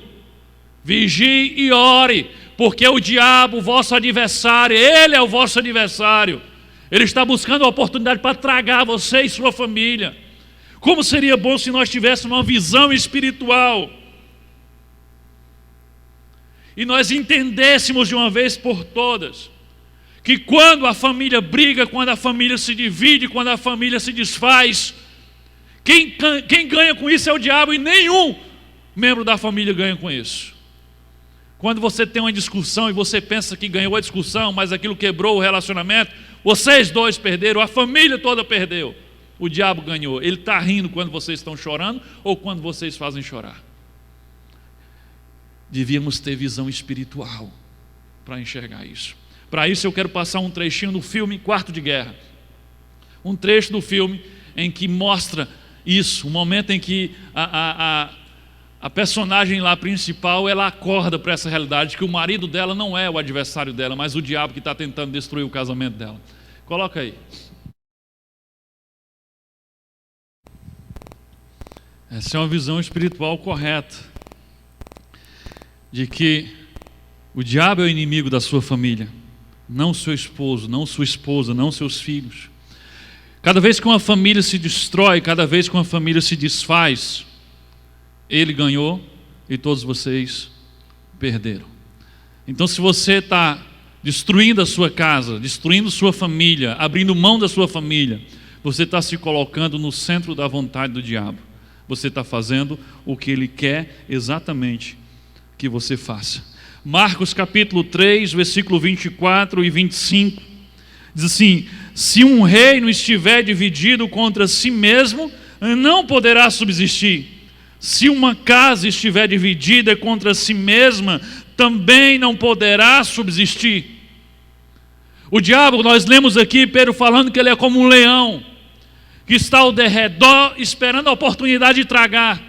vigie e ore, porque o diabo, vosso adversário, ele é o vosso adversário, ele está buscando a oportunidade para tragar você e sua família. Como seria bom se nós tivéssemos uma visão espiritual e nós entendêssemos de uma vez por todas que quando a família briga, quando a família se divide, quando a família se desfaz, quem ganha com isso é o diabo e nenhum membro da família ganha com isso. Quando você tem uma discussão e você pensa que ganhou a discussão, mas aquilo quebrou o relacionamento, vocês dois perderam, a família toda perdeu. O diabo ganhou. Ele está rindo quando vocês estão chorando ou quando vocês fazem chorar. Devíamos ter visão espiritual para enxergar isso. Para isso eu quero passar um trechinho do filme Quarto de Guerra. Um trecho do filme em que mostra isso, um momento em que a personagem lá principal, ela acorda para essa realidade que o marido dela não é o adversário dela, mas o diabo que está tentando destruir o casamento dela. Coloca aí. Essa é uma visão espiritual correta, de que o diabo é o inimigo da sua família, não seu esposo, não sua esposa, não seus filhos. Cada vez que uma família se destrói, cada vez que uma família se desfaz, ele ganhou e todos vocês perderam. Então, se você está destruindo a sua casa, destruindo sua família, abrindo mão da sua família, você está se colocando no centro da vontade do diabo. Você está fazendo o que ele quer exatamente que você faça. Marcos capítulo 3, versículo 24 e 25, diz assim: se um reino estiver dividido contra si mesmo, não poderá subsistir. Se uma casa estiver dividida contra si mesma, também não poderá subsistir. O diabo, nós lemos aqui Pedro falando que ele é como um leão, que está ao derredor esperando a oportunidade de tragar.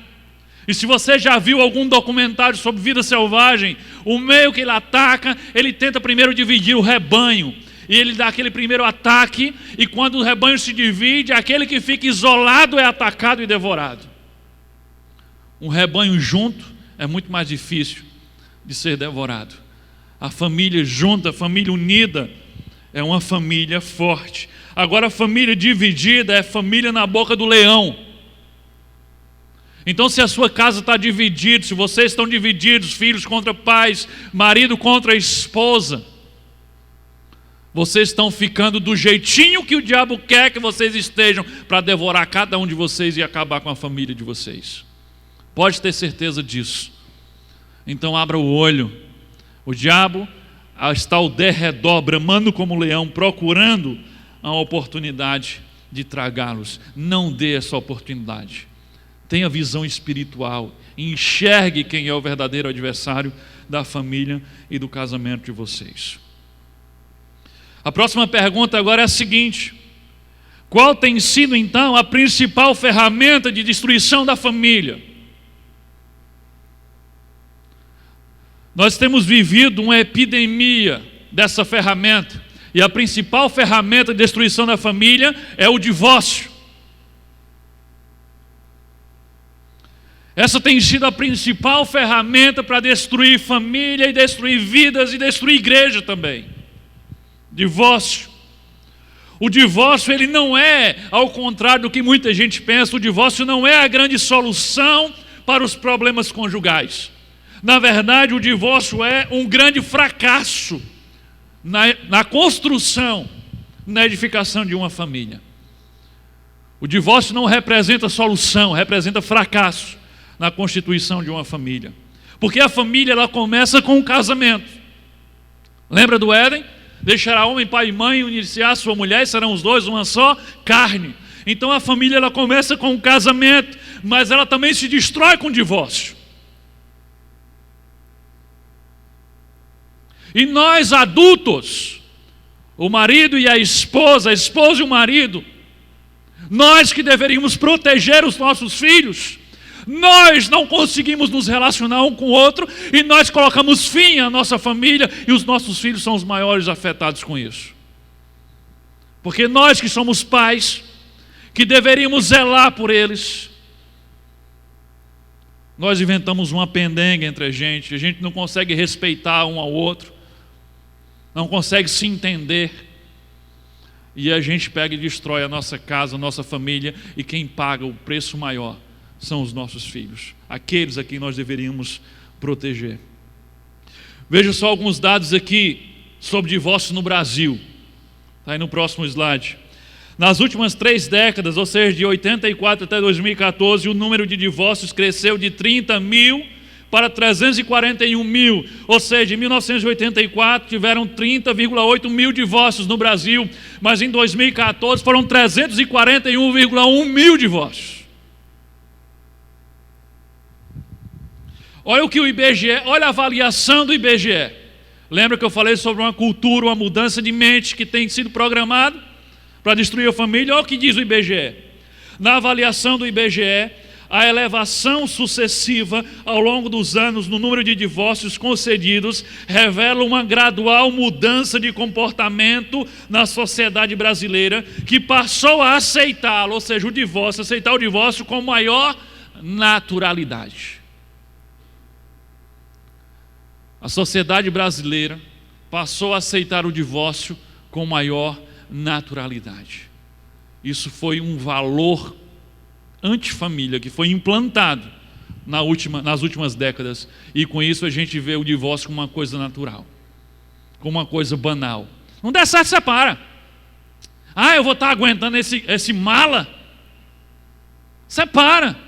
E se você já viu algum documentário sobre vida selvagem, o meio que ele ataca, ele tenta primeiro dividir o rebanho. E ele dá aquele primeiro ataque, e quando o rebanho se divide, aquele que fica isolado é atacado e devorado. Um rebanho junto é muito mais difícil de ser devorado. A família junta, a família unida é uma família forte. Agora a família dividida é família na boca do leão. Então se a sua casa está dividida, se vocês estão divididos, filhos contra pais, marido contra esposa, vocês estão ficando do jeitinho que o diabo quer que vocês estejam, para devorar cada um de vocês e acabar com a família de vocês. Pode ter certeza disso. Então abra o olho. O diabo está ao derredor, bramando como leão, procurando a oportunidade de tragá-los. Não dê essa oportunidade. Tenha visão espiritual. Enxergue quem é o verdadeiro adversário da família e do casamento de vocês. A próxima pergunta agora é a seguinte: qual tem sido então a principal ferramenta de destruição da família? Nós temos vivido uma epidemia dessa ferramenta, e a principal ferramenta de destruição da família é o divórcio. Essa tem sido a principal ferramenta para destruir família e destruir vidas e destruir igreja também. Divórcio. O divórcio, ele não é, ao contrário do que muita gente pensa, o divórcio não é a grande solução para os problemas conjugais. Na verdade, o divórcio é um grande fracasso na construção, na edificação de uma família. O divórcio não representa solução, representa fracasso na constituição de uma família. Porque a família, ela começa com o casamento. Lembra do Éden? Deixará homem, pai e mãe, unir-se-á a sua mulher, e serão os dois uma só carne. Então a família, ela começa com o casamento, mas ela também se destrói com o divórcio. E nós adultos, o marido e a esposa e o marido, nós que deveríamos proteger os nossos filhos, nós não conseguimos nos relacionar um com o outro, e nós colocamos fim à nossa família, e os nossos filhos são os maiores afetados com isso. Porque nós que somos pais, que deveríamos zelar por eles, nós inventamos uma pendenga entre a gente não consegue respeitar um ao outro, não consegue se entender, e a gente pega e destrói a nossa casa, a nossa família, e quem paga o preço maior são os nossos filhos, aqueles a quem nós deveríamos proteger. Veja só alguns dados aqui sobre divórcio no Brasil. Está aí no próximo slide. Nas últimas 3 décadas, ou seja, de 84 até 2014, o número de divórcios cresceu de 30 mil para 341 mil, ou seja, em 1984 tiveram 30,8 mil divórcios no Brasil, mas em 2014 foram 341,1 mil divórcios. Olha o que o IBGE, olha a avaliação do IBGE. Lembra que eu falei sobre uma cultura, uma mudança de mente que tem sido programada para destruir a família? Olha o que diz o IBGE. Na avaliação do IBGE, a elevação sucessiva ao longo dos anos no número de divórcios concedidos revela uma gradual mudança de comportamento na sociedade brasileira, que passou a aceitá-lo, ou seja, aceitar o divórcio com maior naturalidade. A sociedade brasileira passou a aceitar o divórcio com maior naturalidade. Isso foi um valor antifamília que foi implantado nas últimas décadas, e com isso a gente vê o divórcio como uma coisa natural, como uma coisa banal. Não der certo, separa. Eu vou estar aguentando esse mala? Separa.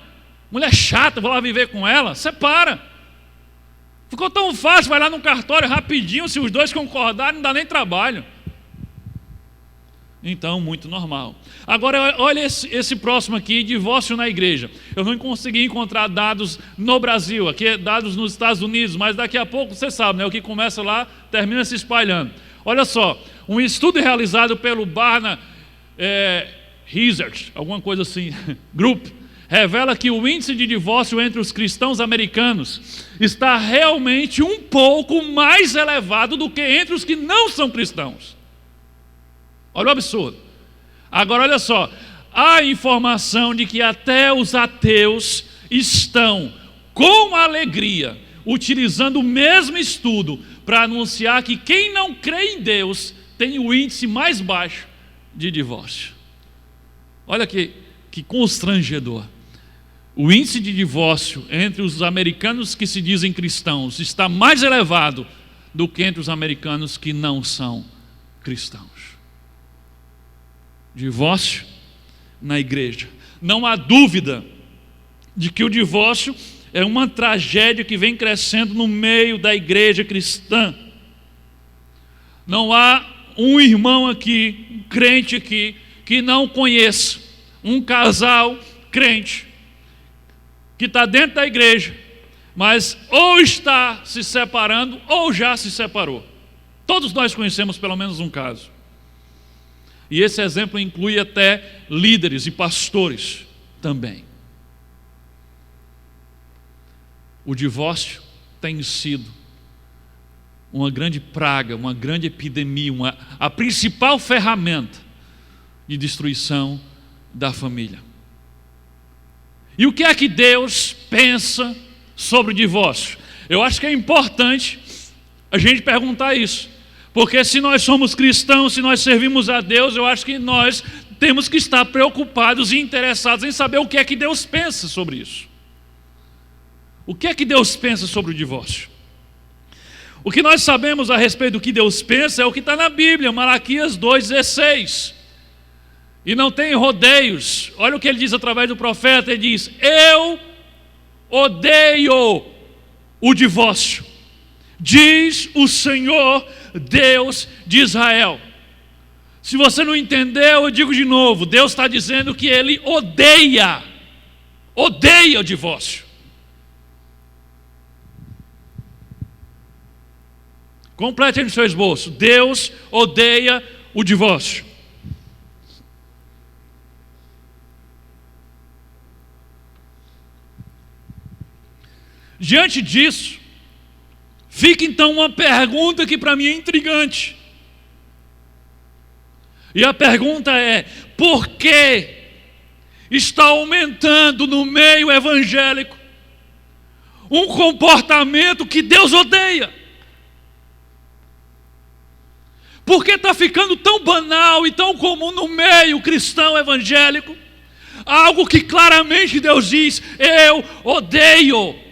Mulher chata, vou lá viver com ela? Separa. Ficou tão fácil, vai lá no cartório rapidinho, se os dois concordarem, não dá nem trabalho. Então, muito normal. Agora, olha esse próximo aqui, divórcio na igreja. Eu não consegui encontrar dados no Brasil, aqui é dados nos Estados Unidos, mas daqui a pouco, você sabe, né, o que começa lá, termina se espalhando. Olha só, um estudo realizado pelo Barna Research, alguma coisa assim, Group, revela que o índice de divórcio entre os cristãos americanos está realmente um pouco mais elevado do que entre os que não são cristãos. Olha o absurdo. Agora olha só, há informação de que até os ateus estão com alegria utilizando o mesmo estudo para anunciar que quem não crê em Deus tem o índice mais baixo de divórcio. Olha que constrangedor. O índice de divórcio entre os americanos que se dizem cristãos está mais elevado do que entre os americanos que não são cristãos. Divórcio na igreja. Não há dúvida de que o divórcio é uma tragédia que vem crescendo no meio da igreja cristã. Não há um irmão aqui, um crente aqui, que não conheça um casal crente que está dentro da igreja, mas ou está se separando ou já se separou. Todos nós conhecemos pelo menos um caso. E esse exemplo inclui até líderes e pastores também. O divórcio tem sido uma grande praga, uma grande epidemia, a principal ferramenta de destruição da família. E o que é que Deus pensa sobre o divórcio? Eu acho que é importante a gente perguntar isso, porque se nós somos cristãos, se nós servimos a Deus, eu acho que nós temos que estar preocupados e interessados em saber o que é que Deus pensa sobre isso. O que é que Deus pensa sobre o divórcio? O que nós sabemos a respeito do que Deus pensa é o que está na Bíblia, Malaquias 2,16. E não tem rodeios. Olha o que ele diz através do profeta. Ele diz: eu odeio o divórcio, diz o Senhor Deus de Israel. Se você não entendeu, eu digo de novo. Deus está dizendo que Ele odeia o divórcio. Complete aí no seu esboço. Deus odeia o divórcio. Diante disso, fica então uma pergunta que para mim é intrigante. E a pergunta é: por que está aumentando no meio evangélico um comportamento que Deus odeia? Por que está ficando tão banal e tão comum no meio cristão evangélico algo que claramente Deus diz: eu odeio?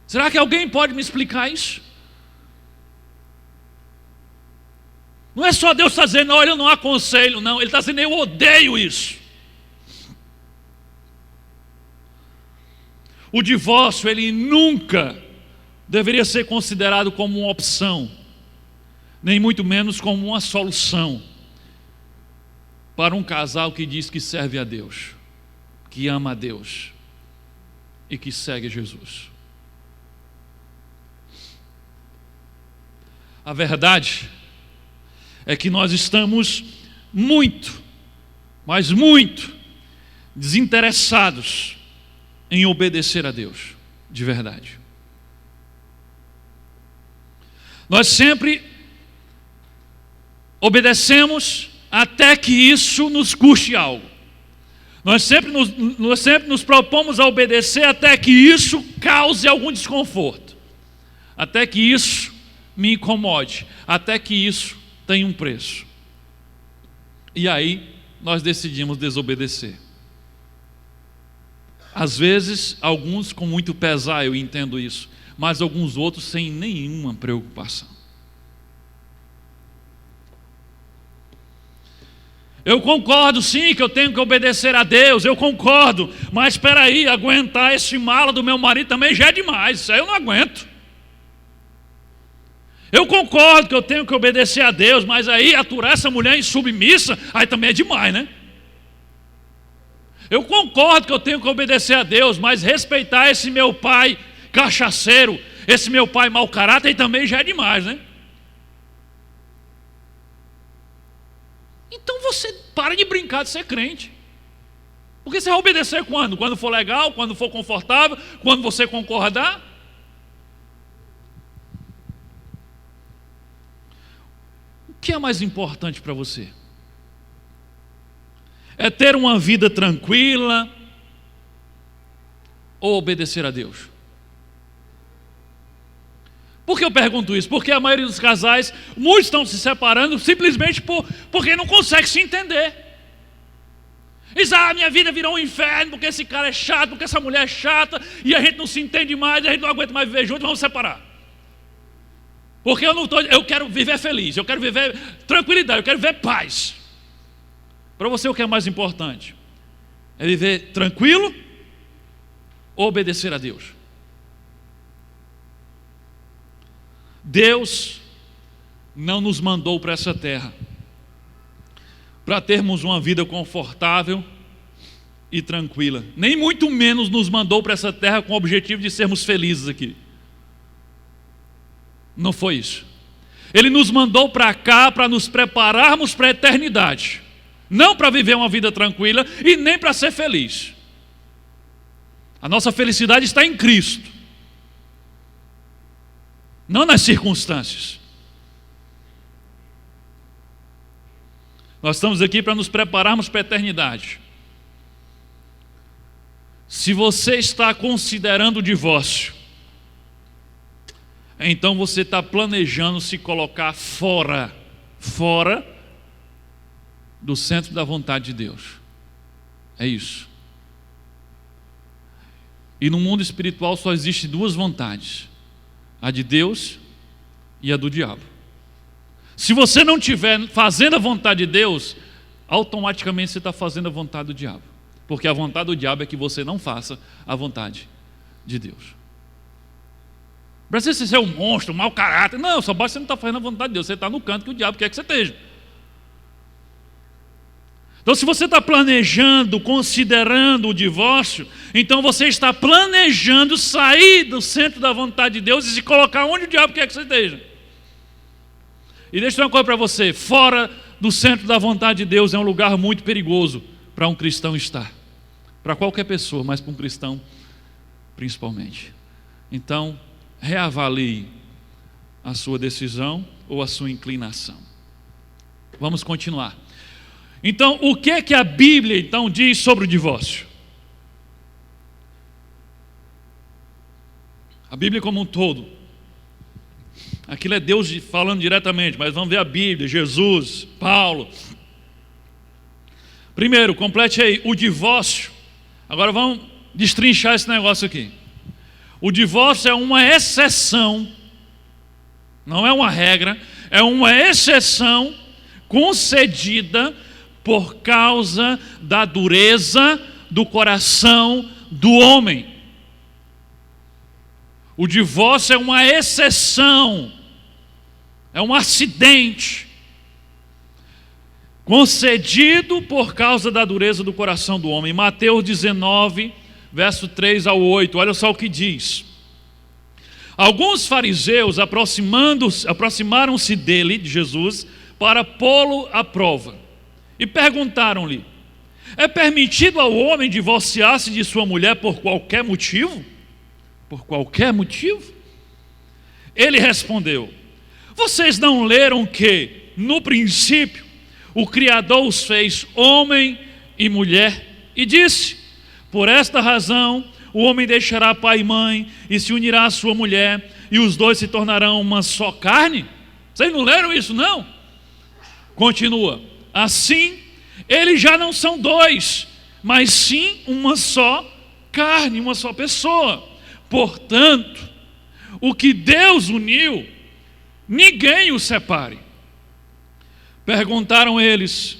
Será que alguém pode me explicar isso? Não é só Deus estar dizendo: olha, eu não aconselho, não. Ele está dizendo: eu odeio isso. O divórcio, ele nunca deveria ser considerado como uma opção, nem muito menos como uma solução para um casal que diz que serve a Deus, que ama a Deus e que segue Jesus. A verdade é que nós estamos muito, mas muito desinteressados em obedecer a Deus, de verdade. Nós sempre obedecemos até que isso nos custe algo. Nós sempre nos propomos a obedecer até que isso cause algum desconforto, até que isso me incomode, até que isso tenha um preço. E aí nós decidimos desobedecer. Às vezes, alguns com muito pesar, eu entendo isso, mas alguns outros sem nenhuma preocupação. Eu concordo sim que eu tenho que obedecer a Deus, eu concordo, mas espera aí, aguentar esse mala do meu marido também já é demais, isso aí eu não aguento. Eu concordo que eu tenho que obedecer a Deus, mas aí aturar essa mulher insubmissa, aí também é demais, né? Eu concordo que eu tenho que obedecer a Deus, mas respeitar esse meu pai cachaceiro, esse meu pai mau caráter, aí também já é demais, né? Então você para de brincar de ser crente. Porque você vai obedecer quando? Quando for legal, quando for confortável, quando você concordar? O que é mais importante para você? É ter uma vida tranquila ou obedecer a Deus? Por que eu pergunto isso? Porque a maioria dos casais, muitos estão se separando simplesmente porque não consegue se entender. Diz, minha vida virou um inferno, porque esse cara é chato, porque essa mulher é chata, e a gente não se entende mais, a gente não aguenta mais viver junto, vamos separar. Porque eu quero viver feliz, eu quero viver tranquilidade, eu quero viver paz. Para você o que é mais importante? É viver tranquilo ou obedecer a Deus? Deus não nos mandou para essa terra para termos uma vida confortável e tranquila. Nem muito menos nos mandou para essa terra com o objetivo de sermos felizes aqui. Não foi isso. Ele nos mandou para cá para nos prepararmos para a eternidade. Não para viver uma vida tranquila e nem para ser feliz. A nossa felicidade está em Cristo, não nas circunstâncias. Nós estamos aqui para nos prepararmos para a eternidade. Se você está considerando o divórcio, então você está planejando se colocar fora do centro da vontade de Deus. É isso. E no mundo espiritual só existe duas vontades: a de Deus e a do diabo. Se você não estiver fazendo a vontade de Deus, automaticamente você está fazendo a vontade do diabo. Porque a vontade do diabo é que você não faça a vontade de Deus. Não precisa ser um monstro, um mau caráter. Não, só basta você não estar fazendo a vontade de Deus. Você está no canto que o diabo quer que você esteja. Então, se você está planejando, considerando o divórcio, então você está planejando sair do centro da vontade de Deus e se colocar onde o diabo quer que você esteja. E deixa eu dizer uma coisa para você: fora do centro da vontade de Deus é um lugar muito perigoso para um cristão estar. Para qualquer pessoa, mas para um cristão principalmente. Então, reavalie a sua decisão ou a sua inclinação. Vamos continuar. Então, o que é que a Bíblia então diz sobre o divórcio? A Bíblia como um todo. Aquilo é Deus falando diretamente, mas vamos ver a Bíblia, Jesus, Paulo. Primeiro, complete aí o divórcio. Agora vamos destrinchar esse negócio aqui. O divórcio é uma exceção, não é uma regra, é uma exceção concedida por causa da dureza do coração do homem. O divórcio é uma exceção, é um acidente concedido por causa da dureza do coração do homem. Mateus 19, verso 3 ao 8, olha só o que diz. Alguns fariseus aproximaram-se dele, de Jesus, para pô-lo à prova, e perguntaram-lhe: é permitido ao homem divorciar-se de sua mulher por qualquer motivo? Por qualquer motivo? Ele respondeu: vocês não leram que, no princípio, o Criador os fez homem e mulher, e disse: por esta razão, o homem deixará pai e mãe e se unirá à sua mulher, e os dois se tornarão uma só carne? Vocês não leram isso, não? Continua: assim, eles já não são dois, mas sim uma só carne, uma só pessoa. Portanto, o que Deus uniu, ninguém o separe. Perguntaram eles: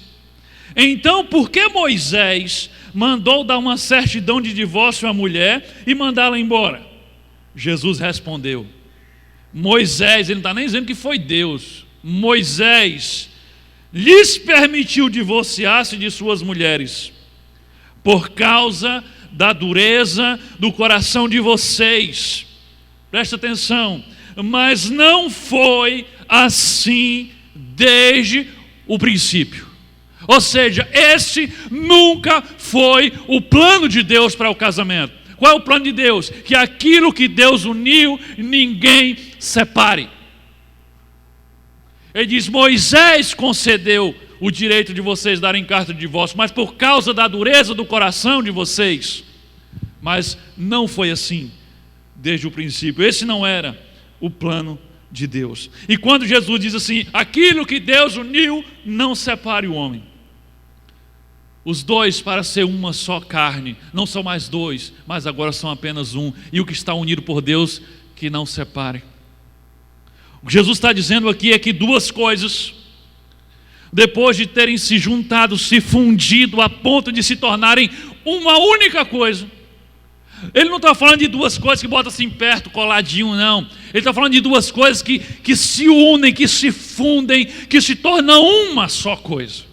então por que Moisés mandou dar uma certidão de divórcio à mulher e mandá-la embora? Jesus respondeu: Moisés, ele não está nem dizendo que foi Deus, Moisés lhes permitiu divorciar-se de suas mulheres por causa da dureza do coração de vocês. Presta atenção, mas não foi assim desde o princípio. Ou seja, esse nunca foi o plano de Deus para o casamento. Qual é o plano de Deus? Que aquilo que Deus uniu, ninguém separe. Ele diz: Moisés concedeu o direito de vocês darem carta de divórcio, mas por causa da dureza do coração de vocês. Mas não foi assim desde o princípio. Esse não era o plano de Deus. E quando Jesus diz assim: aquilo que Deus uniu, não separe o homem. Os dois para ser uma só carne, não são mais dois, mas agora são apenas um. E o que está unido por Deus, que não separe. O que Jesus está dizendo aqui é que duas coisas, depois de terem se juntado, se fundido a ponto de se tornarem uma única coisa. Ele não está falando de duas coisas que bota assim perto, coladinho, não. Ele está falando de duas coisas que se unem, que se fundem, que se tornam uma só coisa.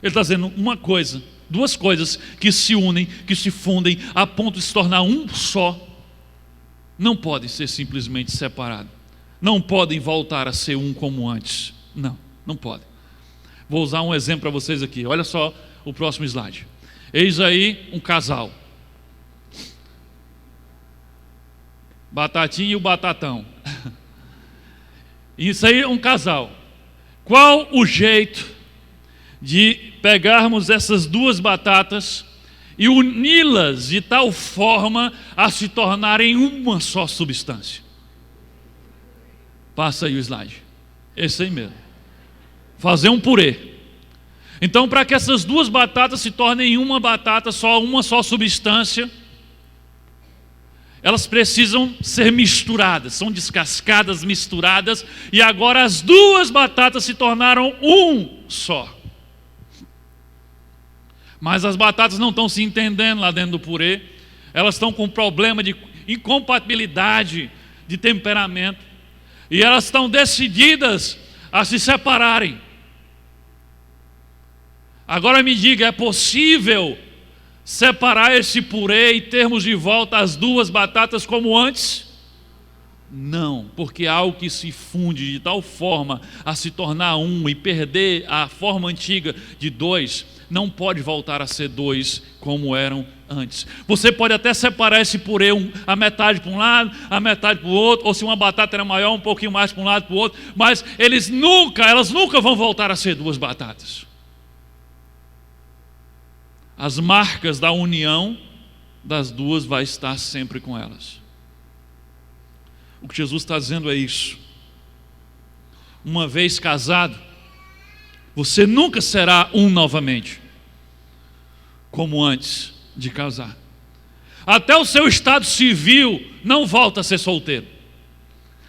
Ele está dizendo uma coisa, duas coisas que se unem, que se fundem a ponto de se tornar um só, não podem ser simplesmente separados. Não podem voltar a ser um como antes. Não podem. Vou usar um exemplo para vocês aqui. Olha só o próximo slide. Eis aí um casal. Batatinha e o Batatão. Isso aí é um casal. Qual o jeito de pegarmos essas duas batatas e uni-las de tal forma a se tornarem uma só substância? Passa aí o slide. Esse aí mesmo. Fazer um purê. Então, para que essas duas batatas se tornem uma batata só, uma só substância, elas precisam ser misturadas, são descascadas, misturadas, e agora as duas batatas se tornaram um só. Mas as batatas não estão se entendendo lá dentro do purê, elas estão com problema de incompatibilidade de temperamento, e elas estão decididas a se separarem. Agora me diga, é possível separar esse purê e termos de volta as duas batatas como antes? Não, porque algo que se funde de tal forma a se tornar um e perder a forma antiga de dois, não pode voltar a ser dois como eram antes. Você pode até separar esse purê, a metade para um lado, a metade para o outro, ou se uma batata era maior, um pouquinho mais para um lado para o outro, mas elas nunca vão voltar a ser duas batatas. As marcas da união das duas vai estar sempre com elas. O que Jesus está dizendo é isso. Uma vez casado, você nunca será um novamente, como antes de casar. Até o seu estado civil não volta a ser solteiro.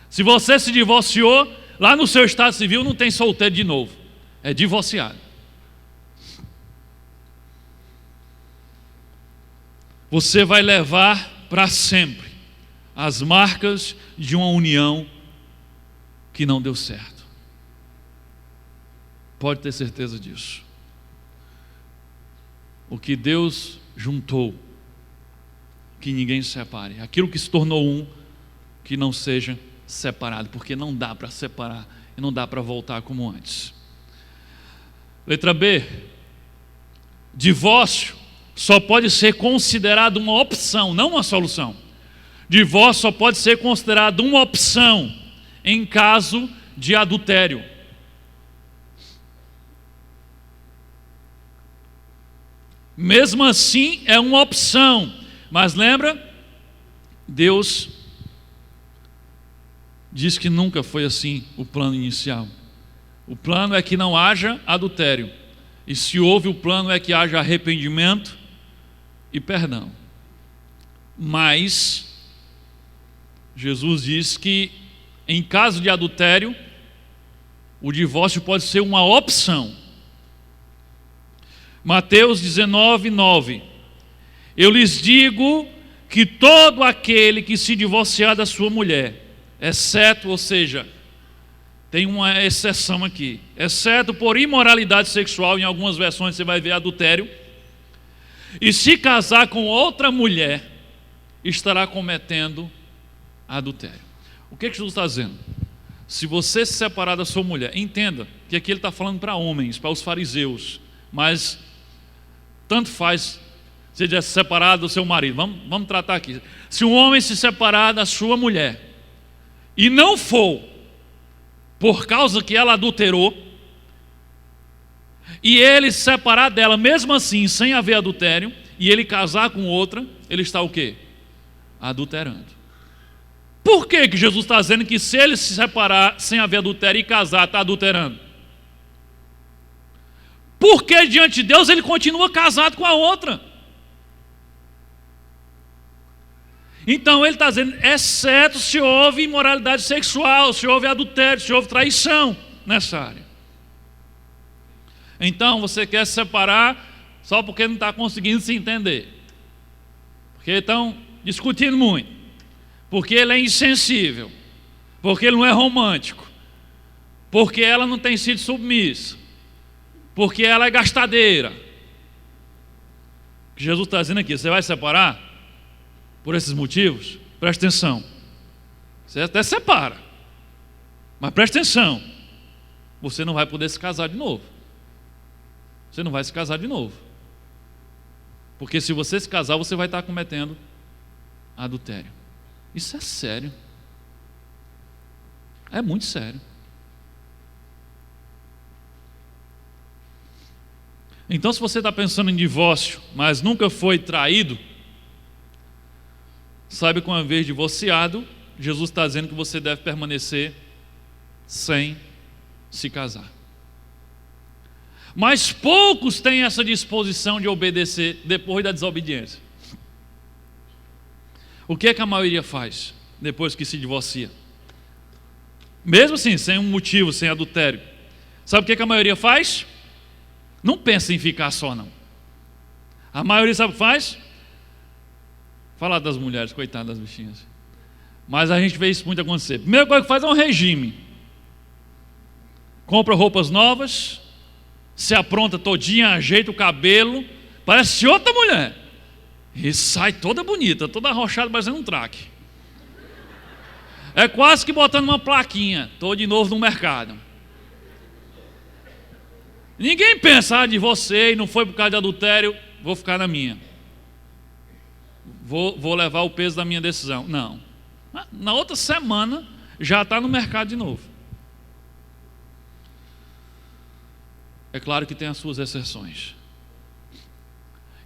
Se você se divorciou, lá no seu estado civil não tem solteiro de novo, é divorciado. Você vai levar para sempre as marcas de uma união que não deu certo. Pode ter certeza disso. O que Deus juntou, que ninguém separe. Aquilo que se tornou um, que não seja separado, porque não dá para separar e não dá para voltar como antes. Letra B. Divórcio só pode ser considerado uma opção, não uma solução. Divórcio só pode ser considerado uma opção em caso de adultério. Mesmo assim, é uma opção. Mas lembra? Deus diz que nunca foi assim o plano inicial. O plano é que não haja adultério. E se houve, o plano é que haja arrependimento e perdão. Mas Jesus diz que em caso de adultério, o divórcio pode ser uma opção. Mateus 19:9. Eu lhes digo que todo aquele que se divorciar da sua mulher, exceto, ou seja, tem uma exceção aqui, exceto por imoralidade sexual, em algumas versões você vai ver adultério, e se casar com outra mulher, estará cometendo adultério. O que Jesus está dizendo? Se você se separar da sua mulher, entenda que aqui ele está falando para homens, para os fariseus, mas tanto faz se ele é separado do seu marido. Vamos tratar aqui. Se um homem se separar da sua mulher e não for por causa que ela adulterou, e ele se separar dela mesmo assim, sem haver adultério, e ele casar com outra, ele está o quê? Adulterando. Por que Jesus está dizendo que se ele se separar sem haver adultério e casar, está adulterando? Porque diante de Deus ele continua casado com a outra. Então ele está dizendo, exceto se houve imoralidade sexual, se houve adultério, se houve traição nessa área. Então você quer se separar só porque não está conseguindo se entender. Porque estão discutindo muito. Porque ele é insensível. Porque ele não é romântico. Porque ela não tem sido submissa. Porque ela é gastadeira. O que Jesus está dizendo aqui, você vai separar por esses motivos? Presta atenção. Você até separa. Mas presta atenção. Você não vai poder se casar de novo. Você não vai se casar de novo. Porque se você se casar, você vai estar cometendo adultério. Isso é sério. É muito sério. Então, se você está pensando em divórcio, mas nunca foi traído, saiba que uma vez divorciado, Jesus está dizendo que você deve permanecer sem se casar. Mas poucos têm essa disposição de obedecer depois da desobediência. O que é que a maioria faz depois que se divorcia? Mesmo assim, sem um motivo, sem adultério. Sabe o que é que a maioria faz? Não pensa em ficar só, não. A maioria sabe o que faz? Falar das mulheres, coitadas das bichinhas. Mas a gente vê isso muito acontecer. A primeira coisa que faz é um regime. Compra roupas novas, se apronta todinha, ajeita o cabelo, parece outra mulher. E sai toda bonita, toda arrochada, parecendo um traque. É quase que botando uma plaquinha, estou de novo no mercado. Ninguém pensa, de você e não foi por causa de adultério, vou ficar na minha. Vou levar o peso da minha decisão. Não. Na outra semana, já está no mercado de novo. É claro que tem as suas exceções.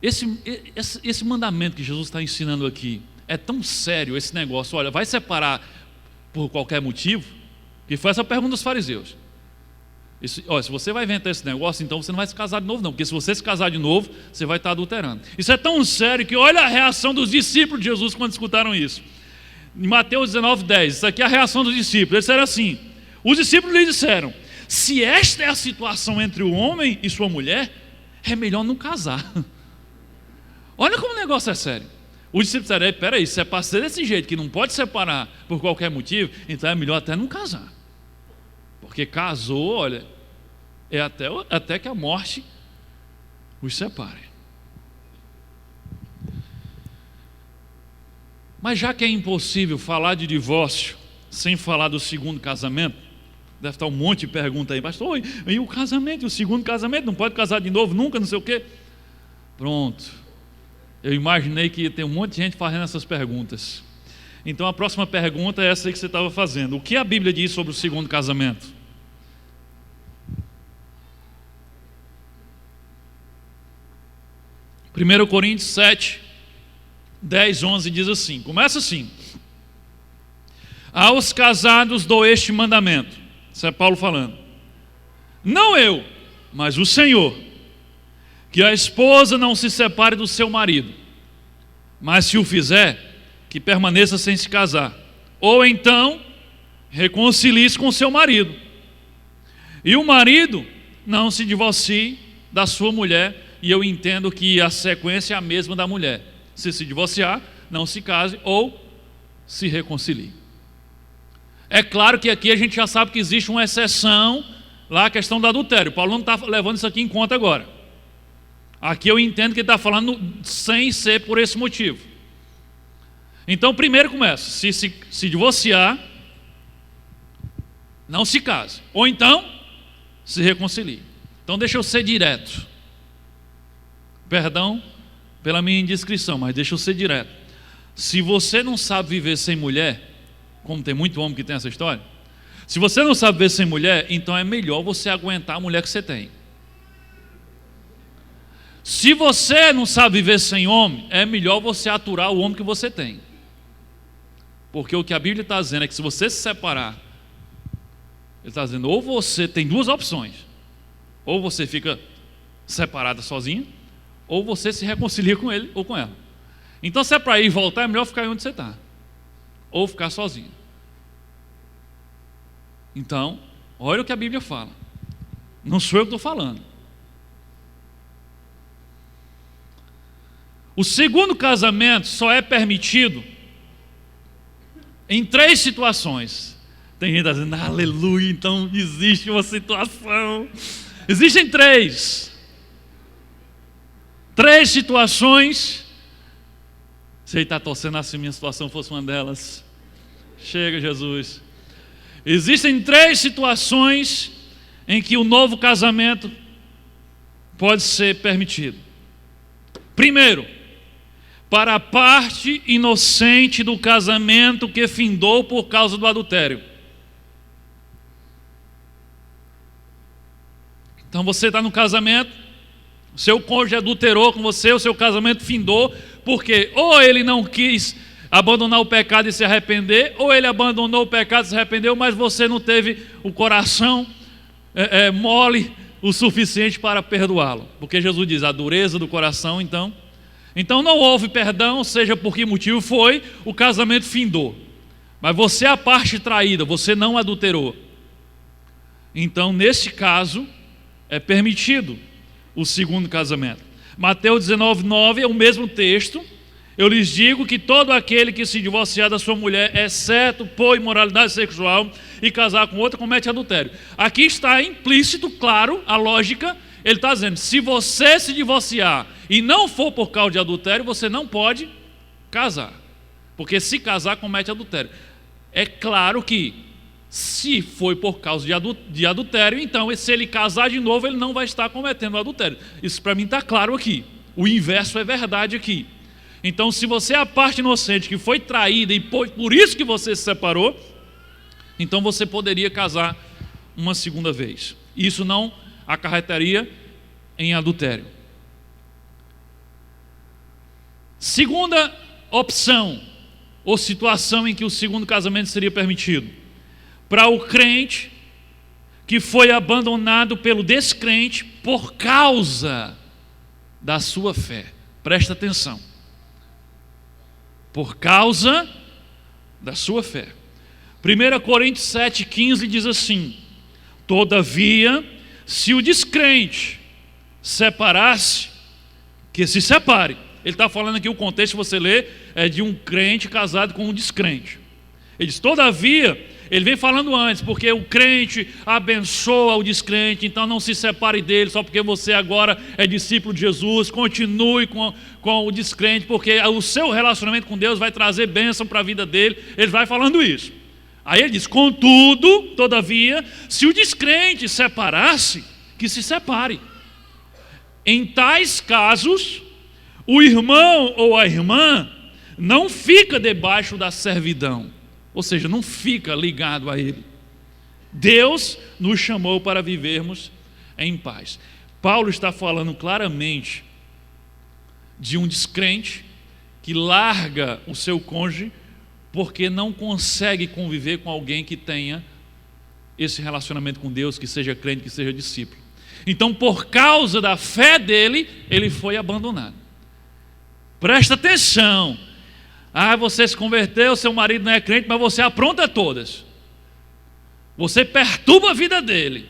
Esse mandamento que Jesus está ensinando aqui é tão sério, esse negócio. Olha, vai separar por qualquer motivo? Que foi essa pergunta dos fariseus. Olha, se você vai inventar esse negócio, então você não vai se casar de novo, não. Porque se você se casar de novo, você vai estar adulterando. Isso é tão sério que olha a reação dos discípulos de Jesus quando escutaram isso. Em Mateus 19:10, isso aqui é a reação dos discípulos. Eles disseram assim: os discípulos lhe disseram, se esta é a situação entre o homem e sua mulher, é melhor não casar. Olha como o negócio é sério. Os discípulos disseram, peraí, se é para ser desse jeito, que não pode separar por qualquer motivo, então é melhor até não casar. Porque casou, olha, é até que a morte os separe. Mas já que é impossível falar de divórcio sem falar do segundo casamento, deve estar um monte de pergunta aí, pastor, e o casamento, e o segundo casamento, não pode casar de novo nunca, não sei o quê. Pronto, eu imaginei que ia ter um monte de gente fazendo essas perguntas. Então a próxima pergunta é essa aí que você estava fazendo. O que a Bíblia diz sobre o segundo casamento? Primeiro Coríntios 7, 10, 11 diz assim, começa assim: aos casados dou este mandamento. Isso é Paulo falando. Não eu, mas o Senhor, que a esposa não se separe do seu marido, mas se o fizer, que permaneça sem se casar, ou então reconcilie-se com seu marido, e o marido não se divorcie da sua mulher. E eu entendo que a sequência é a mesma da mulher: se divorciar, não se case ou se reconcilie. É claro que aqui a gente já sabe que existe uma exceção lá, a questão do adultério. Paulo não está levando isso aqui em conta agora. Aqui eu entendo que ele está falando sem ser por esse motivo. Então primeiro começa, se divorciar, não se case, ou então se reconcilie. Então deixa eu ser direto. Perdão pela minha indiscrição, mas deixa eu ser direto. Se você não sabe viver sem mulher, como tem muito homem que tem essa história, se você não sabe viver sem mulher, então é melhor você aguentar a mulher que você tem. Se você não sabe viver sem homem, é melhor você aturar o homem que você tem. Porque o que a Bíblia está dizendo é que se você se separar, ele está dizendo, ou você tem duas opções, ou você fica separada sozinha, ou você se reconcilia com ele ou com ela. Então, se é para ir e voltar, é melhor ficar aí onde você está, ou ficar sozinho. Então, olha o que a Bíblia fala, não sou eu que estou falando. O segundo casamento só é permitido em 3 situações. Tem gente dizendo, aleluia, então existe uma situação. Existem 3 situações. Você está torcendo assim, minha situação fosse uma delas. Chega, Jesus. Existem 3 situações em que o novo casamento pode ser permitido. Primeiro, para a parte inocente do casamento que findou por causa do adultério. Então você está no casamento, seu cônjuge adulterou com você, o seu casamento findou, porque ou ele não quis abandonar o pecado e se arrepender, ou ele abandonou o pecado e se arrependeu, mas você não teve o coração mole o suficiente para perdoá-lo. Porque Jesus diz, a dureza do coração, então não houve perdão, seja por que motivo foi, o casamento findou. Mas você é a parte traída, você não adulterou. Então, nesse caso, é permitido o segundo casamento. Mateus 19:9 é o mesmo texto. Eu lhes digo que todo aquele que se divorciar da sua mulher, exceto por imoralidade sexual, e casar com outra, comete adultério. Aqui está implícito, claro, a lógica. Ele está dizendo, se você se divorciar e não for por causa de adultério, você não pode casar. Porque se casar, comete adultério. É claro que, se foi por causa de adultério, então, se ele casar de novo, ele não vai estar cometendo adultério. Isso para mim está claro aqui. O inverso é verdade aqui. Então, se você é a parte inocente que foi traída e por isso que você se separou, então você poderia casar uma segunda vez. Isso não acarretaria em adultério. Segunda opção, ou situação em que o segundo casamento seria permitido. Para o crente que foi abandonado pelo descrente por causa da sua fé. Presta atenção. Por causa da sua fé. 1 Coríntios 7,15 diz assim, todavia, se o descrente separar-se, que se separe. Ele está falando aqui, o contexto que você lê é de um crente casado com um descrente. Ele diz, todavia, ele vem falando antes, porque o crente abençoa o descrente, então não se separe dele só porque você agora é discípulo de Jesus, continue com o descrente, porque o seu relacionamento com Deus vai trazer bênção para a vida dele. Ele vai falando isso. Aí ele diz, contudo, todavia, se o descrente separar-se, que se separe. Em tais casos, o irmão ou a irmã não fica debaixo da servidão, ou seja, não fica ligado a ele. Deus nos chamou para vivermos em paz. Paulo está falando claramente de um descrente que larga o seu cônjuge porque não consegue conviver com alguém que tenha esse relacionamento com Deus, que seja crente, que seja discípulo. Então, por causa da fé dele, ele foi abandonado. Presta atenção. Você se converteu, seu marido não é crente, mas você apronta todas. Você perturba a vida dele.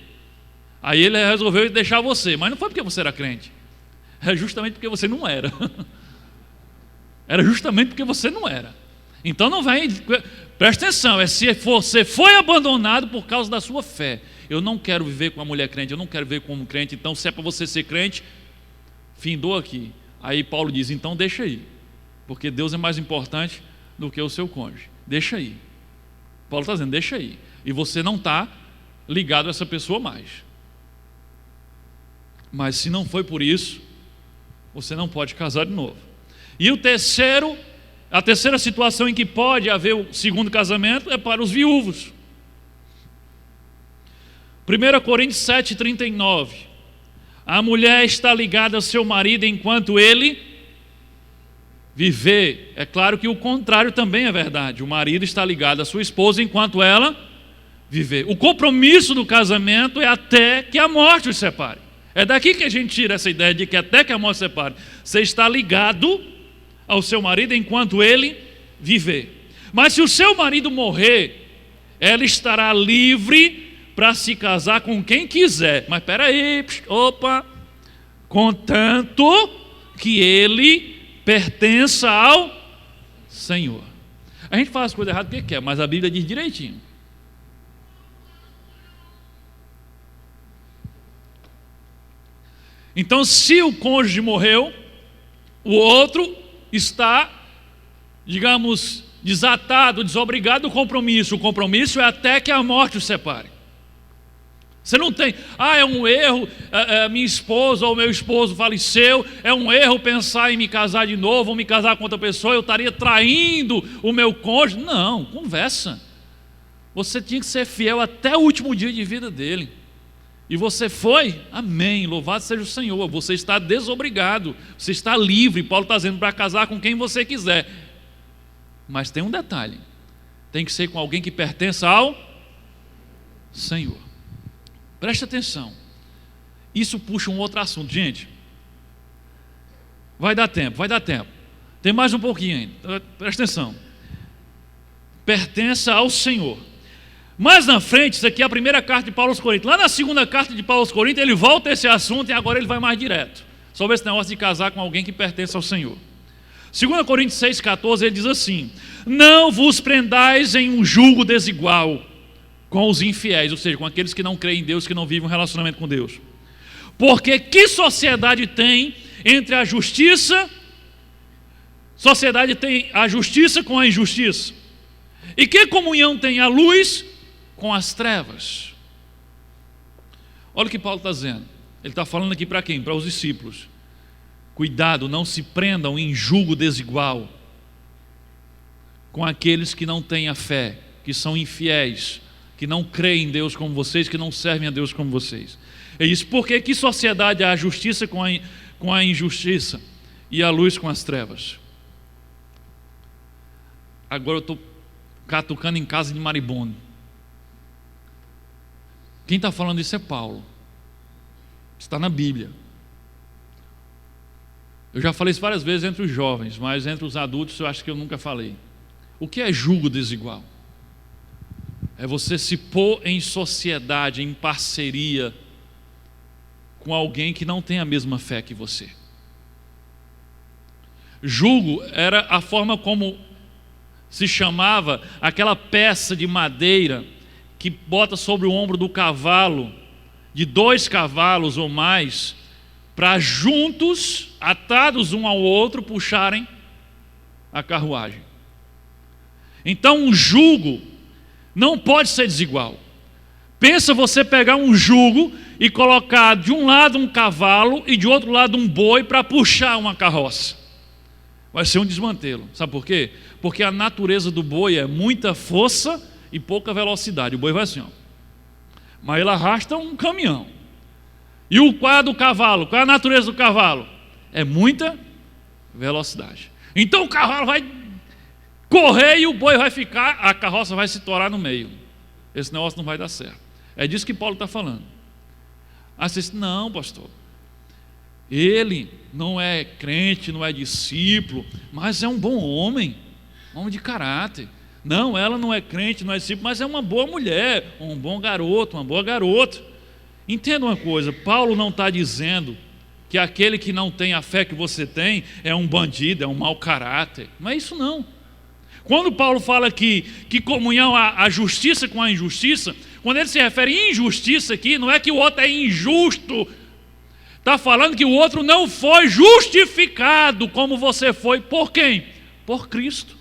Aí ele resolveu deixar você, mas não foi porque você era crente. Era justamente porque você não era. Era justamente porque você não era. Então não vem, presta atenção, se você foi abandonado por causa da sua fé. Eu não quero viver com uma mulher crente, eu não quero viver como crente, então se é para você ser crente, findou aqui. Aí Paulo diz, então deixa aí, porque Deus é mais importante do que o seu cônjuge. Deixa aí. Paulo está dizendo, deixa aí. E você não está ligado a essa pessoa mais. Mas se não foi por isso, você não pode casar de novo. E a terceira situação em que pode haver o segundo casamento é para os viúvos. 1 Coríntios 7,39. A mulher está ligada ao seu marido enquanto ele Viver, é claro que o contrário também é verdade. O marido está ligado à sua esposa enquanto ela viver. O compromisso do casamento é até que a morte os separe. É daqui que a gente tira essa ideia de que até que a morte separe. Você está ligado ao seu marido enquanto ele viver. Mas se o seu marido morrer, ela estará livre para se casar com quem quiser. Mas espera aí, opa, contanto que ele pertença ao Senhor. A gente faz as coisas erradas porque quer, mas a Bíblia diz direitinho. Então, se o cônjuge morreu, o outro está, digamos, desatado, desobrigado do compromisso. O compromisso é até que a morte os separe. Você não tem, é um erro, minha esposa ou meu esposo faleceu, é um erro pensar em me casar de novo, ou me casar com outra pessoa, eu estaria traindo o meu cônjuge. Não, conversa. Você tinha que ser fiel até o último dia de vida dele. E você foi, amém, louvado seja o Senhor. Você está desobrigado, você está livre. Paulo está dizendo para casar com quem você quiser. Mas tem um detalhe, tem que ser com alguém que pertença ao Senhor. Preste atenção, isso puxa um outro assunto, gente. Vai dar tempo, tem mais um pouquinho ainda, preste atenção. Pertença ao Senhor. Mais na frente, isso aqui é a primeira carta de Paulo aos Coríntios. Lá na segunda carta de Paulo aos Coríntios, ele volta a esse assunto e agora ele vai mais direto, sobre esse negócio de casar com alguém que pertence ao Senhor. 2 Coríntios 6,14, ele diz assim: não vos prendais em um jugo desigual com os infiéis, ou seja, com aqueles que não creem em Deus, que não vivem um relacionamento com Deus. Porque que sociedade tem entre a justiça? Sociedade tem a justiça com a injustiça. E que comunhão tem a luz com as trevas? Olha o que Paulo está dizendo. Ele está falando aqui para quem? Para os discípulos. Cuidado, não se prendam em jugo desigual com aqueles que não têm a fé, que são infiéis, que não creem em Deus como vocês, que não servem a Deus como vocês. É isso, porque que sociedade há a justiça com a injustiça e a luz com as trevas? Agora eu estou catucando em casa de maribondo. Quem está falando isso é Paulo. Está na Bíblia. Eu já falei isso várias vezes entre os jovens, mas entre os adultos eu acho que eu nunca falei. O que é jugo desigual? É você se pôr em sociedade, em parceria com alguém que não tem a mesma fé que você. Jugo era a forma como se chamava aquela peça de madeira que bota sobre o ombro do cavalo, de 2 cavalos ou mais, para juntos, atados um ao outro, puxarem a carruagem. Então um jugo não pode ser desigual. Pensa você pegar um jugo e colocar de um lado um cavalo e de outro lado um boi para puxar uma carroça. Vai ser um desmantelo. Sabe por quê? Porque a natureza do boi é muita força e pouca velocidade. O boi vai assim, ó. Mas ele arrasta um caminhão. E qual é do cavalo? Qual é a natureza do cavalo? É muita velocidade. Então o cavalo vai correr e o boi vai ficar, a carroça vai se torar no meio. Esse negócio não vai dar certo. É disso que Paulo está falando. Aí você diz, não, pastor, ele não é crente, não é discípulo, mas é um bom homem de caráter. Não, ela não é crente, não é discípulo, mas é uma boa mulher, um bom garoto, uma boa garota. Entenda uma coisa, Paulo não está dizendo que aquele que não tem a fé que você tem é um bandido, é um mau caráter. Não é isso não. Quando Paulo fala que comunhão a justiça com a injustiça, quando ele se refere a injustiça aqui, não é que o outro é injusto. Está falando que o outro não foi justificado como você foi. Por quem? Por Cristo.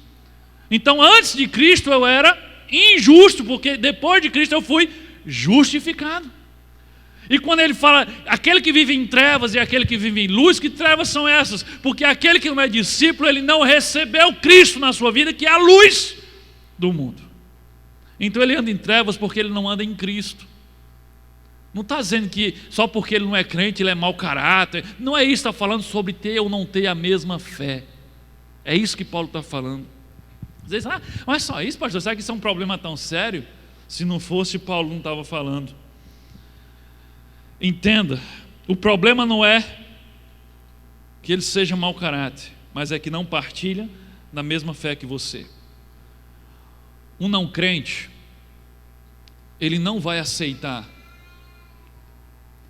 Então antes de Cristo eu era injusto, porque depois de Cristo eu fui justificado. E quando ele fala, aquele que vive em trevas e aquele que vive em luz, que trevas são essas? Porque aquele que não é discípulo, ele não recebeu Cristo na sua vida, que é a luz do mundo. Então ele anda em trevas porque ele não anda em Cristo. Não está dizendo que só porque ele não é crente, ele é mau caráter. Não é isso, está falando sobre ter ou não ter a mesma fé. É isso que Paulo está falando. Às vezes, mas só isso, pastor, será que isso é um problema tão sério? Se não fosse, Paulo não estava falando. Entenda, o problema não é que ele seja mau caráter, mas é que não partilha da mesma fé que você. Um não crente, ele não vai aceitar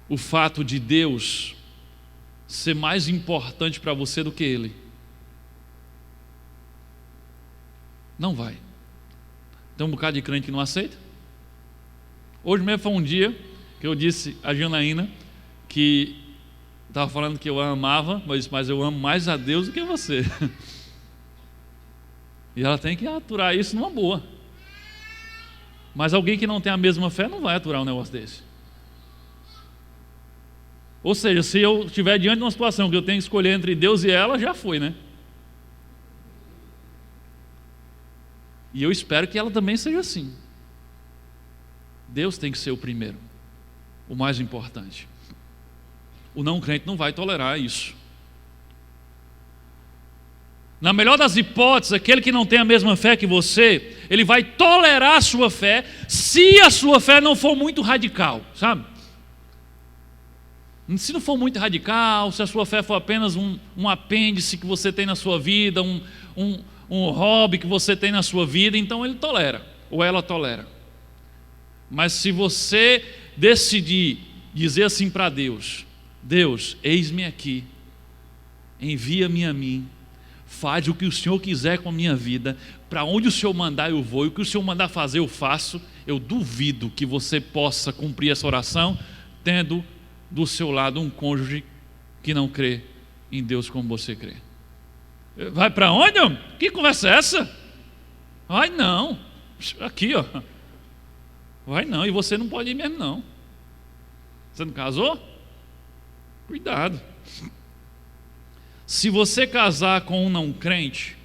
o fato de Deus ser mais importante para você do que ele. Não vai. Tem um bocado de crente que não aceita. Hoje mesmo foi um dia que eu disse a Janaína que estava falando que eu a amava, mas eu amo mais a Deus do que você. E ela tem que aturar isso numa boa. Mas alguém que não tem a mesma fé não vai aturar um negócio desse. Ou seja, se eu estiver diante de uma situação que eu tenho que escolher entre Deus e ela, já foi, né? E eu espero que ela também seja assim. Deus tem que ser o primeiro, o mais importante. O não crente não vai tolerar isso. Na melhor das hipóteses, aquele que não tem a mesma fé que você, ele vai tolerar a sua fé, se a sua fé não for muito radical, sabe? Se não for muito radical, se a sua fé for apenas um apêndice que você tem na sua vida, um hobby que você tem na sua vida, então ele tolera, ou ela tolera. Mas se você decidir dizer assim para Deus: Deus, eis-me aqui, envia-me a mim, faz o que o Senhor quiser com a minha vida, para onde o Senhor mandar eu vou, e o que o Senhor mandar fazer eu faço. Eu duvido que você possa cumprir essa oração tendo do seu lado um cônjuge que não crê em Deus como você crê. Vai para onde? Que conversa é essa? Vai não, aqui ó. Vai não, e você não pode ir mesmo não. Você não casou? Cuidado. Se você casar com um não crente,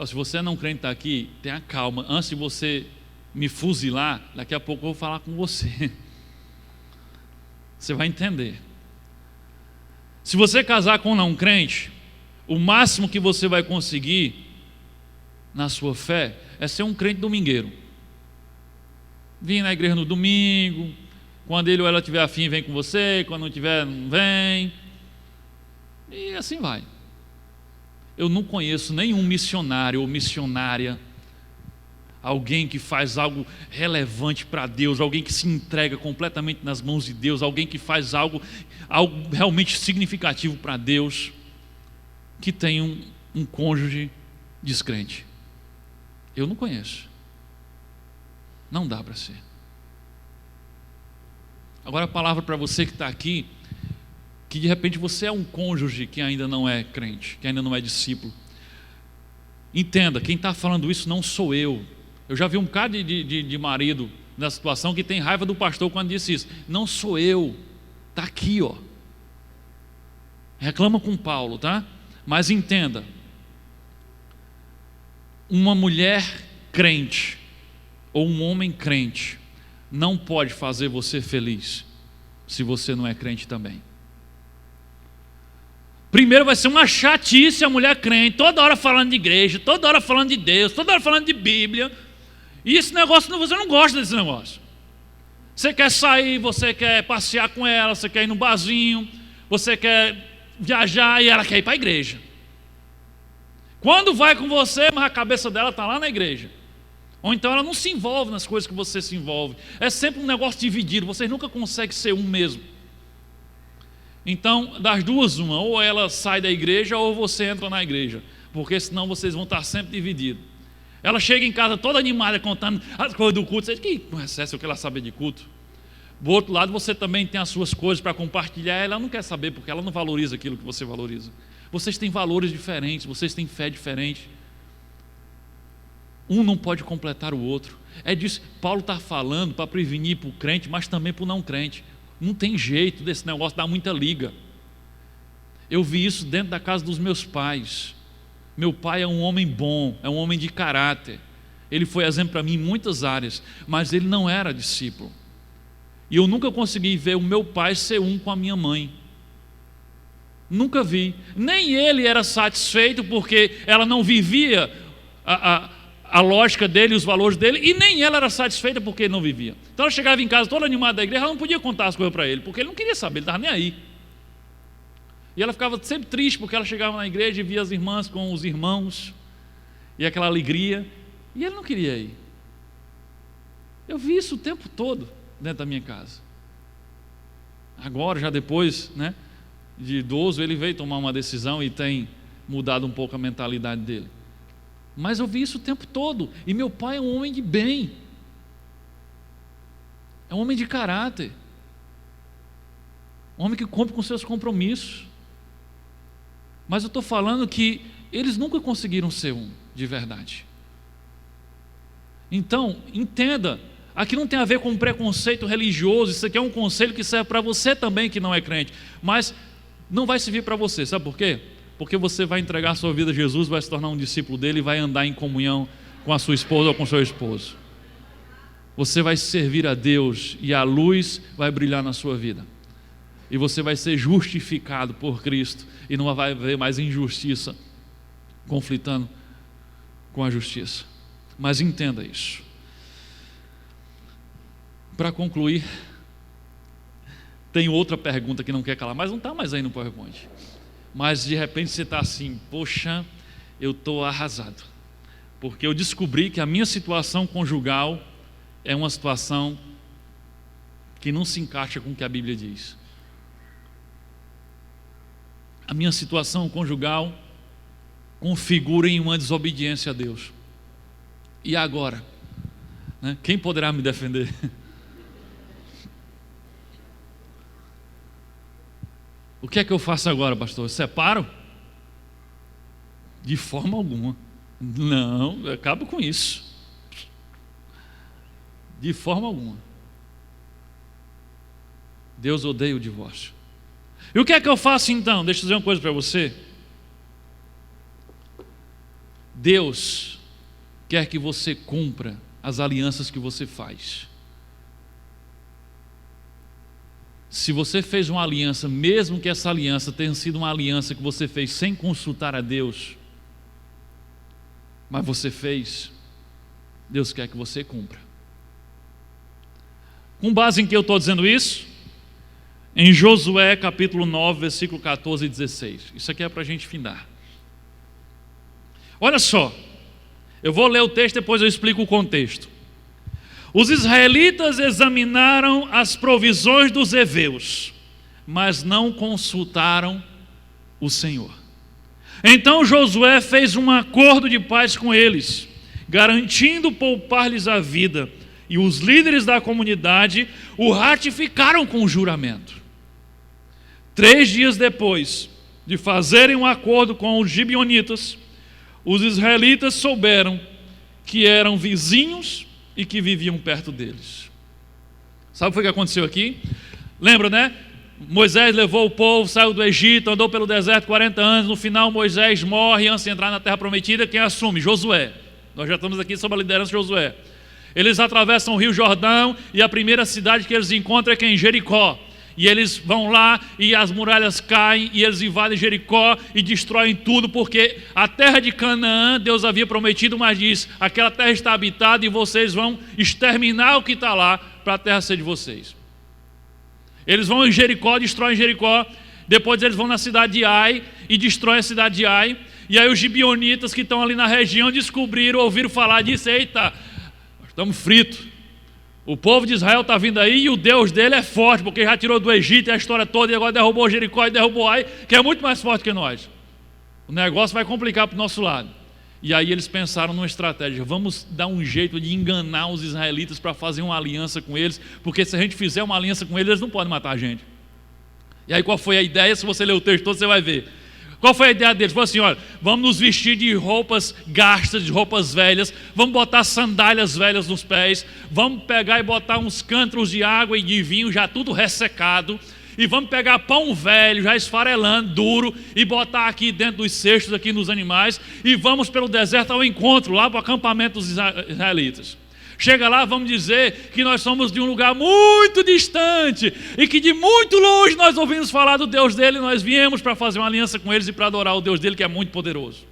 se você é não crente está aqui, tenha calma. Antes de você me fuzilar, daqui a pouco eu vou falar com você. Você vai entender. Se você casar com um não crente, o máximo que você vai conseguir na sua fé é ser um crente domingueiro. Vir na igreja no domingo, quando ele ou ela tiver afim, vem com você, quando não tiver, não vem. E assim vai. Eu não conheço nenhum missionário ou missionária, alguém que faz algo relevante para Deus, alguém que se entrega completamente nas mãos de Deus, alguém que faz algo realmente significativo para Deus, que tem um cônjuge descrente. Eu não conheço. Não dá para ser. Agora a palavra para você que está aqui, que de repente você é um cônjuge que ainda não é crente, que ainda não é discípulo. Entenda, quem está falando isso não sou eu. Eu já vi um bocado de marido nessa situação que tem raiva do pastor quando disse isso. Não sou eu, está aqui ó. Reclama com Paulo, tá? Mas entenda, uma mulher crente ou um homem crente não pode fazer você feliz se você não é crente também. Primeiro vai ser uma chatice a mulher crente, toda hora falando de igreja, toda hora falando de Deus, toda hora falando de Bíblia. E esse negócio, você não gosta desse negócio. Você quer sair, você quer passear com ela, você quer ir no barzinho, você quer viajar e ela quer ir para a igreja. Quando vai com você, mas a cabeça dela está lá na igreja. Ou então ela não se envolve nas coisas que você se envolve. É sempre um negócio dividido, vocês nunca conseguem ser um mesmo. Então, das duas, uma, ou ela sai da igreja ou você entra na igreja, porque senão vocês vão estar sempre divididos. Ela chega em casa toda animada, contando as coisas do culto. Você diz, que conhece essa, eu quero saber de culto. Do outro lado, você também tem as suas coisas para compartilhar, ela não quer saber, porque ela não valoriza aquilo que você valoriza. Vocês têm valores diferentes, vocês têm fé diferente. Um não pode completar o outro. É disso que Paulo está falando, para prevenir para o crente, mas também para o não crente. Não tem jeito desse negócio dar muita liga. Eu vi isso dentro da casa dos meus pais. Meu pai é um homem bom, é um homem de caráter. Ele foi exemplo para mim em muitas áreas, mas ele não era discípulo. E eu nunca consegui ver o meu pai ser um com a minha mãe. Nunca vi. Nem ele era satisfeito porque ela não vivia a lógica dele, os valores dele, e nem ela era satisfeita porque ele não vivia. Então ela chegava em casa toda animada da igreja, ela não podia contar as coisas para ele, porque ele não queria saber, ele estava nem aí. E ela ficava sempre triste porque ela chegava na igreja e via as irmãs com os irmãos, e aquela alegria, e ele não queria ir. Eu vi isso o tempo todo dentro da minha casa. Agora, já depois, de idoso, ele veio tomar uma decisão e tem mudado um pouco a mentalidade dele. Mas eu vi isso o tempo todo. E meu pai é um homem de bem, é um homem de caráter, um homem que cumpre com seus compromissos. Mas eu estou falando que eles nunca conseguiram ser um de verdade. Então, entenda, aqui não tem a ver com preconceito religioso. Isso aqui é um conselho que serve para você também que não é crente, mas não vai servir para você, sabe por quê? Porque você vai entregar a sua vida a Jesus, vai se tornar um discípulo dele e vai andar em comunhão com a sua esposa ou com o seu esposo. Você vai servir a Deus e a luz vai brilhar na sua vida. E você vai ser justificado por Cristo e não vai haver mais injustiça conflitando com a justiça. Mas entenda isso. Para concluir, tem outra pergunta que não quer calar, mas não está mais aí no PowerPoint. Mas de repente você está assim, poxa, eu estou arrasado, porque eu descobri que a minha situação conjugal é uma situação que não se encaixa com o que a Bíblia diz. A minha situação conjugal configura em uma desobediência a Deus. E agora? Quem poderá me defender? O que é que eu faço agora, pastor? Eu separo? De forma alguma. Não, eu acabo com isso. De forma alguma. Deus odeia o divórcio. E o que é que eu faço então? Deixa eu dizer uma coisa para você. Deus quer que você cumpra as alianças que você faz. Se você fez uma aliança, mesmo que essa aliança tenha sido uma aliança que você fez sem consultar a Deus, mas você fez, Deus quer que você cumpra. Com base em que eu estou dizendo isso? Em Josué capítulo 9, versículo 14 e 16. Isso aqui é para a gente findar. Olha só, eu vou ler o texto, depois eu explico o contexto. Os israelitas examinaram as provisões dos heveus, mas não consultaram o Senhor. Então Josué fez um acordo de paz com eles, garantindo poupar-lhes a vida, e os líderes da comunidade o ratificaram com juramento. 3 dias depois de fazerem um acordo com os gibeonitas, os israelitas souberam que eram vizinhos e que viviam perto deles. Sabe o que foi que aconteceu aqui? Lembra, Moisés levou o povo, saiu do Egito, andou pelo deserto 40 anos, no final Moisés morre antes de entrar na terra prometida. Quem assume? Josué. Nós já estamos aqui sob a liderança de Josué. Eles atravessam o rio Jordão e a primeira cidade que eles encontram é quem? Jericó. E eles vão lá e as muralhas caem e eles invadem Jericó e destroem tudo, porque a terra de Canaã Deus havia prometido, mas diz, aquela terra está habitada e vocês vão exterminar o que está lá para a terra ser de vocês. Eles vão em Jericó, destroem Jericó, depois eles vão na cidade de Ai e destroem a cidade de Ai, e aí os gibeonitas que estão ali na região descobriram, ouviram falar disso, eita, estamos fritos. O povo de Israel está vindo aí e o Deus dele é forte, porque já tirou do Egito e a história toda, e agora derrubou Jericó e derrubou Ai, que é muito mais forte que nós. O negócio vai complicar para o nosso lado. E aí eles pensaram numa estratégia, vamos dar um jeito de enganar os israelitas para fazer uma aliança com eles, porque se a gente fizer uma aliança com eles, eles não podem matar a gente. E aí qual foi a ideia? Se você ler o texto todo, você vai ver. Qual foi a ideia deles? Foi assim, olha, vamos nos vestir de roupas gastas, de roupas velhas, vamos botar sandálias velhas nos pés, vamos pegar e botar uns cântaros de água e de vinho já tudo ressecado, e vamos pegar pão velho, já esfarelando, duro, e botar aqui dentro dos cestos, aqui nos animais, e vamos pelo deserto ao encontro, lá para o acampamento dos israelitas. Chega lá, vamos dizer que nós somos de um lugar muito distante e que de muito longe nós ouvimos falar do Deus dele, e nós viemos para fazer uma aliança com eles e para adorar o Deus dele, que é muito poderoso.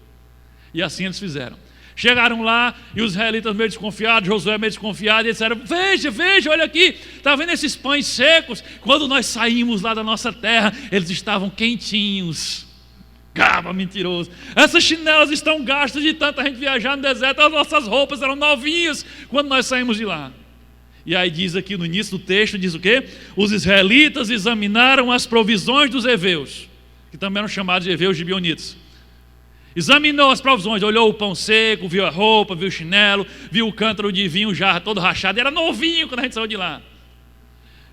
E assim eles fizeram. Chegaram lá e os israelitas meio desconfiados, Josué meio desconfiado, e eles disseram: veja, olha aqui, está vendo esses pães secos? Quando nós saímos lá da nossa terra, eles estavam quentinhos. Caba mentiroso. Essas chinelas estão gastas de tanta gente viajar no deserto, as nossas roupas eram novinhas quando nós saímos de lá. E aí diz aqui no início do texto, diz o quê? Os israelitas examinaram as provisões dos heveus, que também eram chamados de heveus gibeonitas. Examinou as provisões, olhou o pão seco, viu a roupa, viu o chinelo, viu o cântaro de vinho já todo rachado, era novinho quando a gente saiu de lá.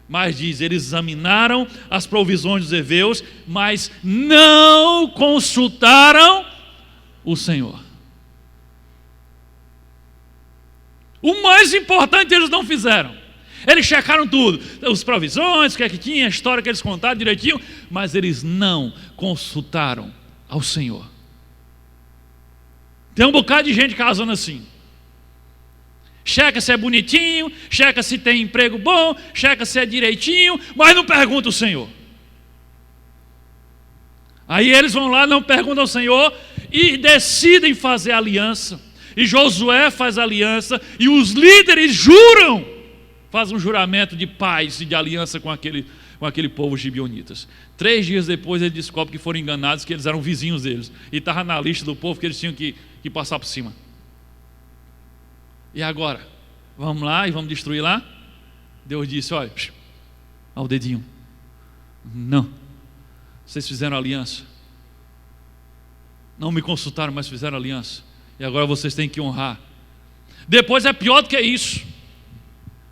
Mas diz, eles examinaram as provisões dos heveus, mas não consultaram o Senhor. O mais importante eles não fizeram. Eles checaram tudo, as provisões, o que é que tinha, a história que eles contaram direitinho, mas eles não consultaram ao Senhor. Tem um bocado de gente casando assim. Checa se é bonitinho, checa se tem emprego bom, checa se é direitinho, mas não pergunta o Senhor. Aí eles vão lá, não perguntam ao Senhor e decidem fazer aliança. E Josué faz aliança e os líderes juram, fazem um juramento de paz e de aliança com aquele povo gibeonitas. 3 dias depois eles descobrem que foram enganados, que eles eram vizinhos deles. E estava na lista do povo que eles tinham que passar por cima. E agora? Vamos lá e vamos destruir lá? Deus disse: olha, ao dedinho. Não. Vocês fizeram aliança. Não me consultaram, mas fizeram aliança. E agora vocês têm que honrar. Depois é pior do que isso.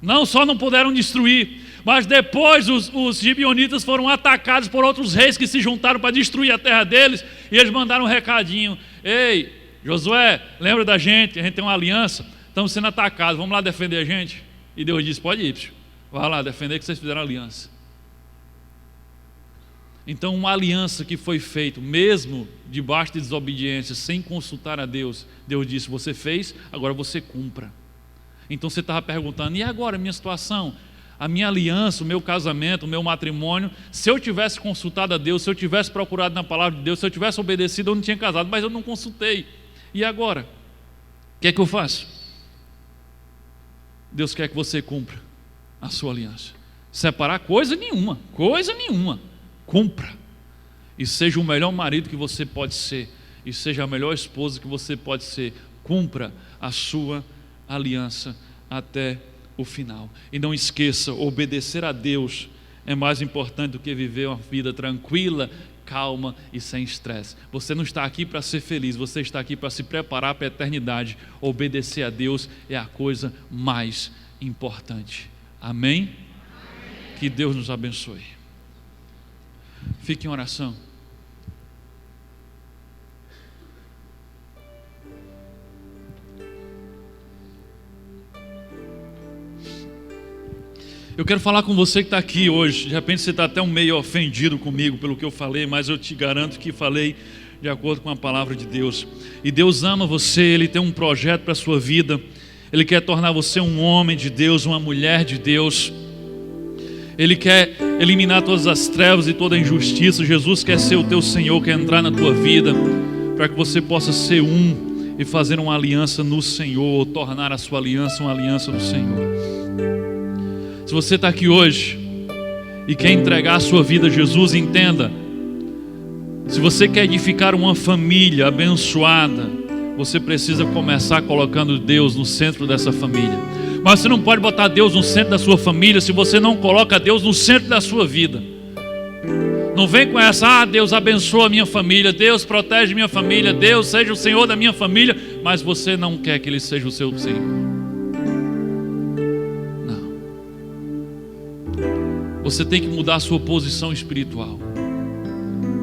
Não só não puderam destruir, mas depois os gibeonitas foram atacados por outros reis que se juntaram para destruir a terra deles. E eles mandaram um recadinho: ei, Josué, lembra da gente? A gente tem uma aliança. Estamos sendo atacados, vamos lá defender a gente? E Deus disse: pode ir, vai lá defender, que vocês fizeram aliança. Então uma aliança que foi feita mesmo debaixo de desobediência, sem consultar a Deus, Deus disse: você fez, agora você cumpra. Então você estava perguntando: e agora a minha situação? A minha aliança, o meu casamento, o meu matrimônio, se eu tivesse consultado a Deus, se eu tivesse procurado na palavra de Deus, se eu tivesse obedecido, eu não tinha casado, mas eu não consultei. E agora? O que é que eu faço? Deus quer que você cumpra a sua aliança. Separar coisa nenhuma. Cumpra. E seja o melhor marido que você pode ser. E seja a melhor esposa que você pode ser. Cumpra a sua aliança até o final. E não esqueça, obedecer a Deus é mais importante do que viver uma vida tranquila, calma e sem estresse. Você não está aqui para ser feliz, você está aqui para se preparar para a eternidade. Obedecer a Deus é a coisa mais importante. Amém? Que Deus nos abençoe. Fique em oração. Eu quero falar com você que está aqui hoje. De repente você está até meio ofendido comigo pelo que eu falei, mas eu te garanto que falei de acordo com a palavra de Deus. E Deus ama você, Ele tem um projeto para a sua vida. Ele quer tornar você um homem de Deus, uma mulher de Deus. Ele quer eliminar todas as trevas e toda a injustiça. Jesus quer ser o teu Senhor, quer entrar na tua vida, para que você possa ser um e fazer uma aliança no Senhor, ou tornar a sua aliança uma aliança no Senhor. Se você está aqui hoje e quer entregar a sua vida a Jesus, entenda: se você quer edificar uma família abençoada, você precisa começar colocando Deus no centro dessa família. Mas você não pode botar Deus no centro da sua família se você não coloca Deus no centro da sua vida. Não vem com essa: Deus abençoa a minha família, Deus protege minha família, Deus seja o Senhor da minha família, mas você não quer que Ele seja o seu Senhor. Você tem que mudar a sua posição espiritual.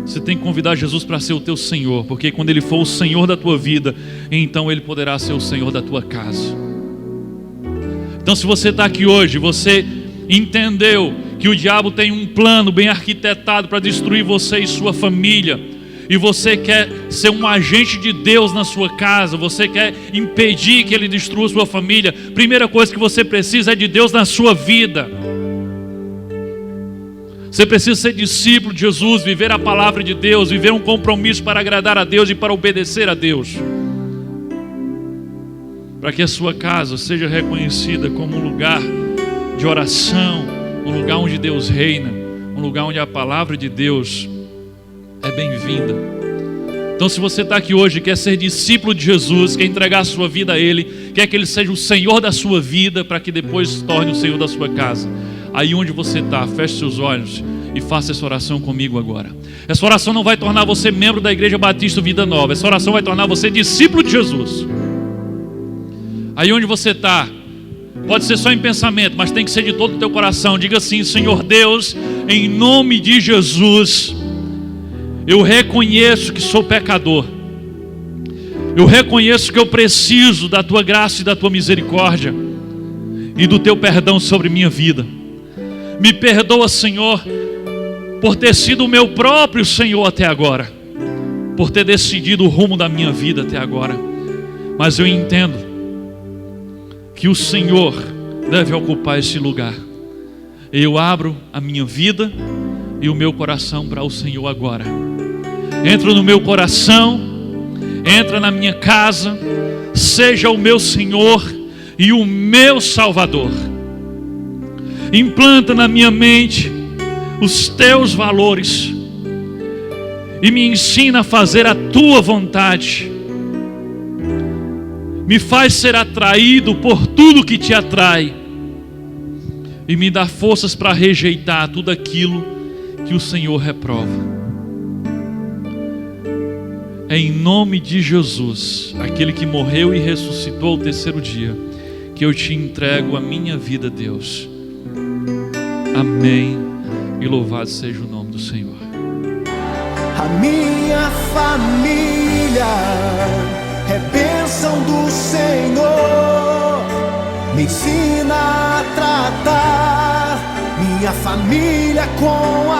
Você tem que convidar Jesus para ser o teu Senhor, porque quando Ele for o Senhor da tua vida, então Ele poderá ser o Senhor da tua casa. Então, se você está aqui hoje, você entendeu que o diabo tem um plano bem arquitetado para destruir você e sua família, e você quer ser um agente de Deus na sua casa, você quer impedir que Ele destrua a sua família, primeira coisa que você precisa é de Deus na sua vida. Você precisa ser discípulo de Jesus, viver a palavra de Deus, viver um compromisso para agradar a Deus e para obedecer a Deus, para que a sua casa seja reconhecida como um lugar de oração, um lugar onde Deus reina, um lugar onde a palavra de Deus é bem-vinda. Então, se você está aqui hoje, quer ser discípulo de Jesus, quer entregar a sua vida a Ele, quer que Ele seja o Senhor da sua vida, para que depois se torne o Senhor da sua casa, aí onde você está, feche seus olhos e faça essa oração comigo agora. Essa oração não vai tornar você membro da Igreja Batista Vida Nova, essa oração vai tornar você discípulo de Jesus. Aí onde você está, pode ser só em pensamento, mas tem que ser de todo o teu coração. Diga assim: Senhor Deus, em nome de Jesus, eu reconheço que sou pecador, eu reconheço que eu preciso da tua graça e da tua misericórdia e do teu perdão sobre minha vida. Me perdoa, Senhor, por ter sido o meu próprio Senhor até agora, por ter decidido o rumo da minha vida até agora, mas eu entendo que o Senhor deve ocupar esse lugar. Eu abro a minha vida e o meu coração para o Senhor agora. Entra no meu coração, entra na minha casa, seja o meu Senhor e o meu Salvador. Implanta na minha mente os teus valores e me ensina a fazer a tua vontade. Me faz ser atraído por tudo que te atrai e me dá forças para rejeitar tudo aquilo que o Senhor reprova. É em nome de Jesus, aquele que morreu e ressuscitou ao terceiro dia, que eu te entrego a minha vida, Deus. Amém. E louvado seja o nome do Senhor. A minha família é bênção do Senhor. Me ensina a tratar minha família com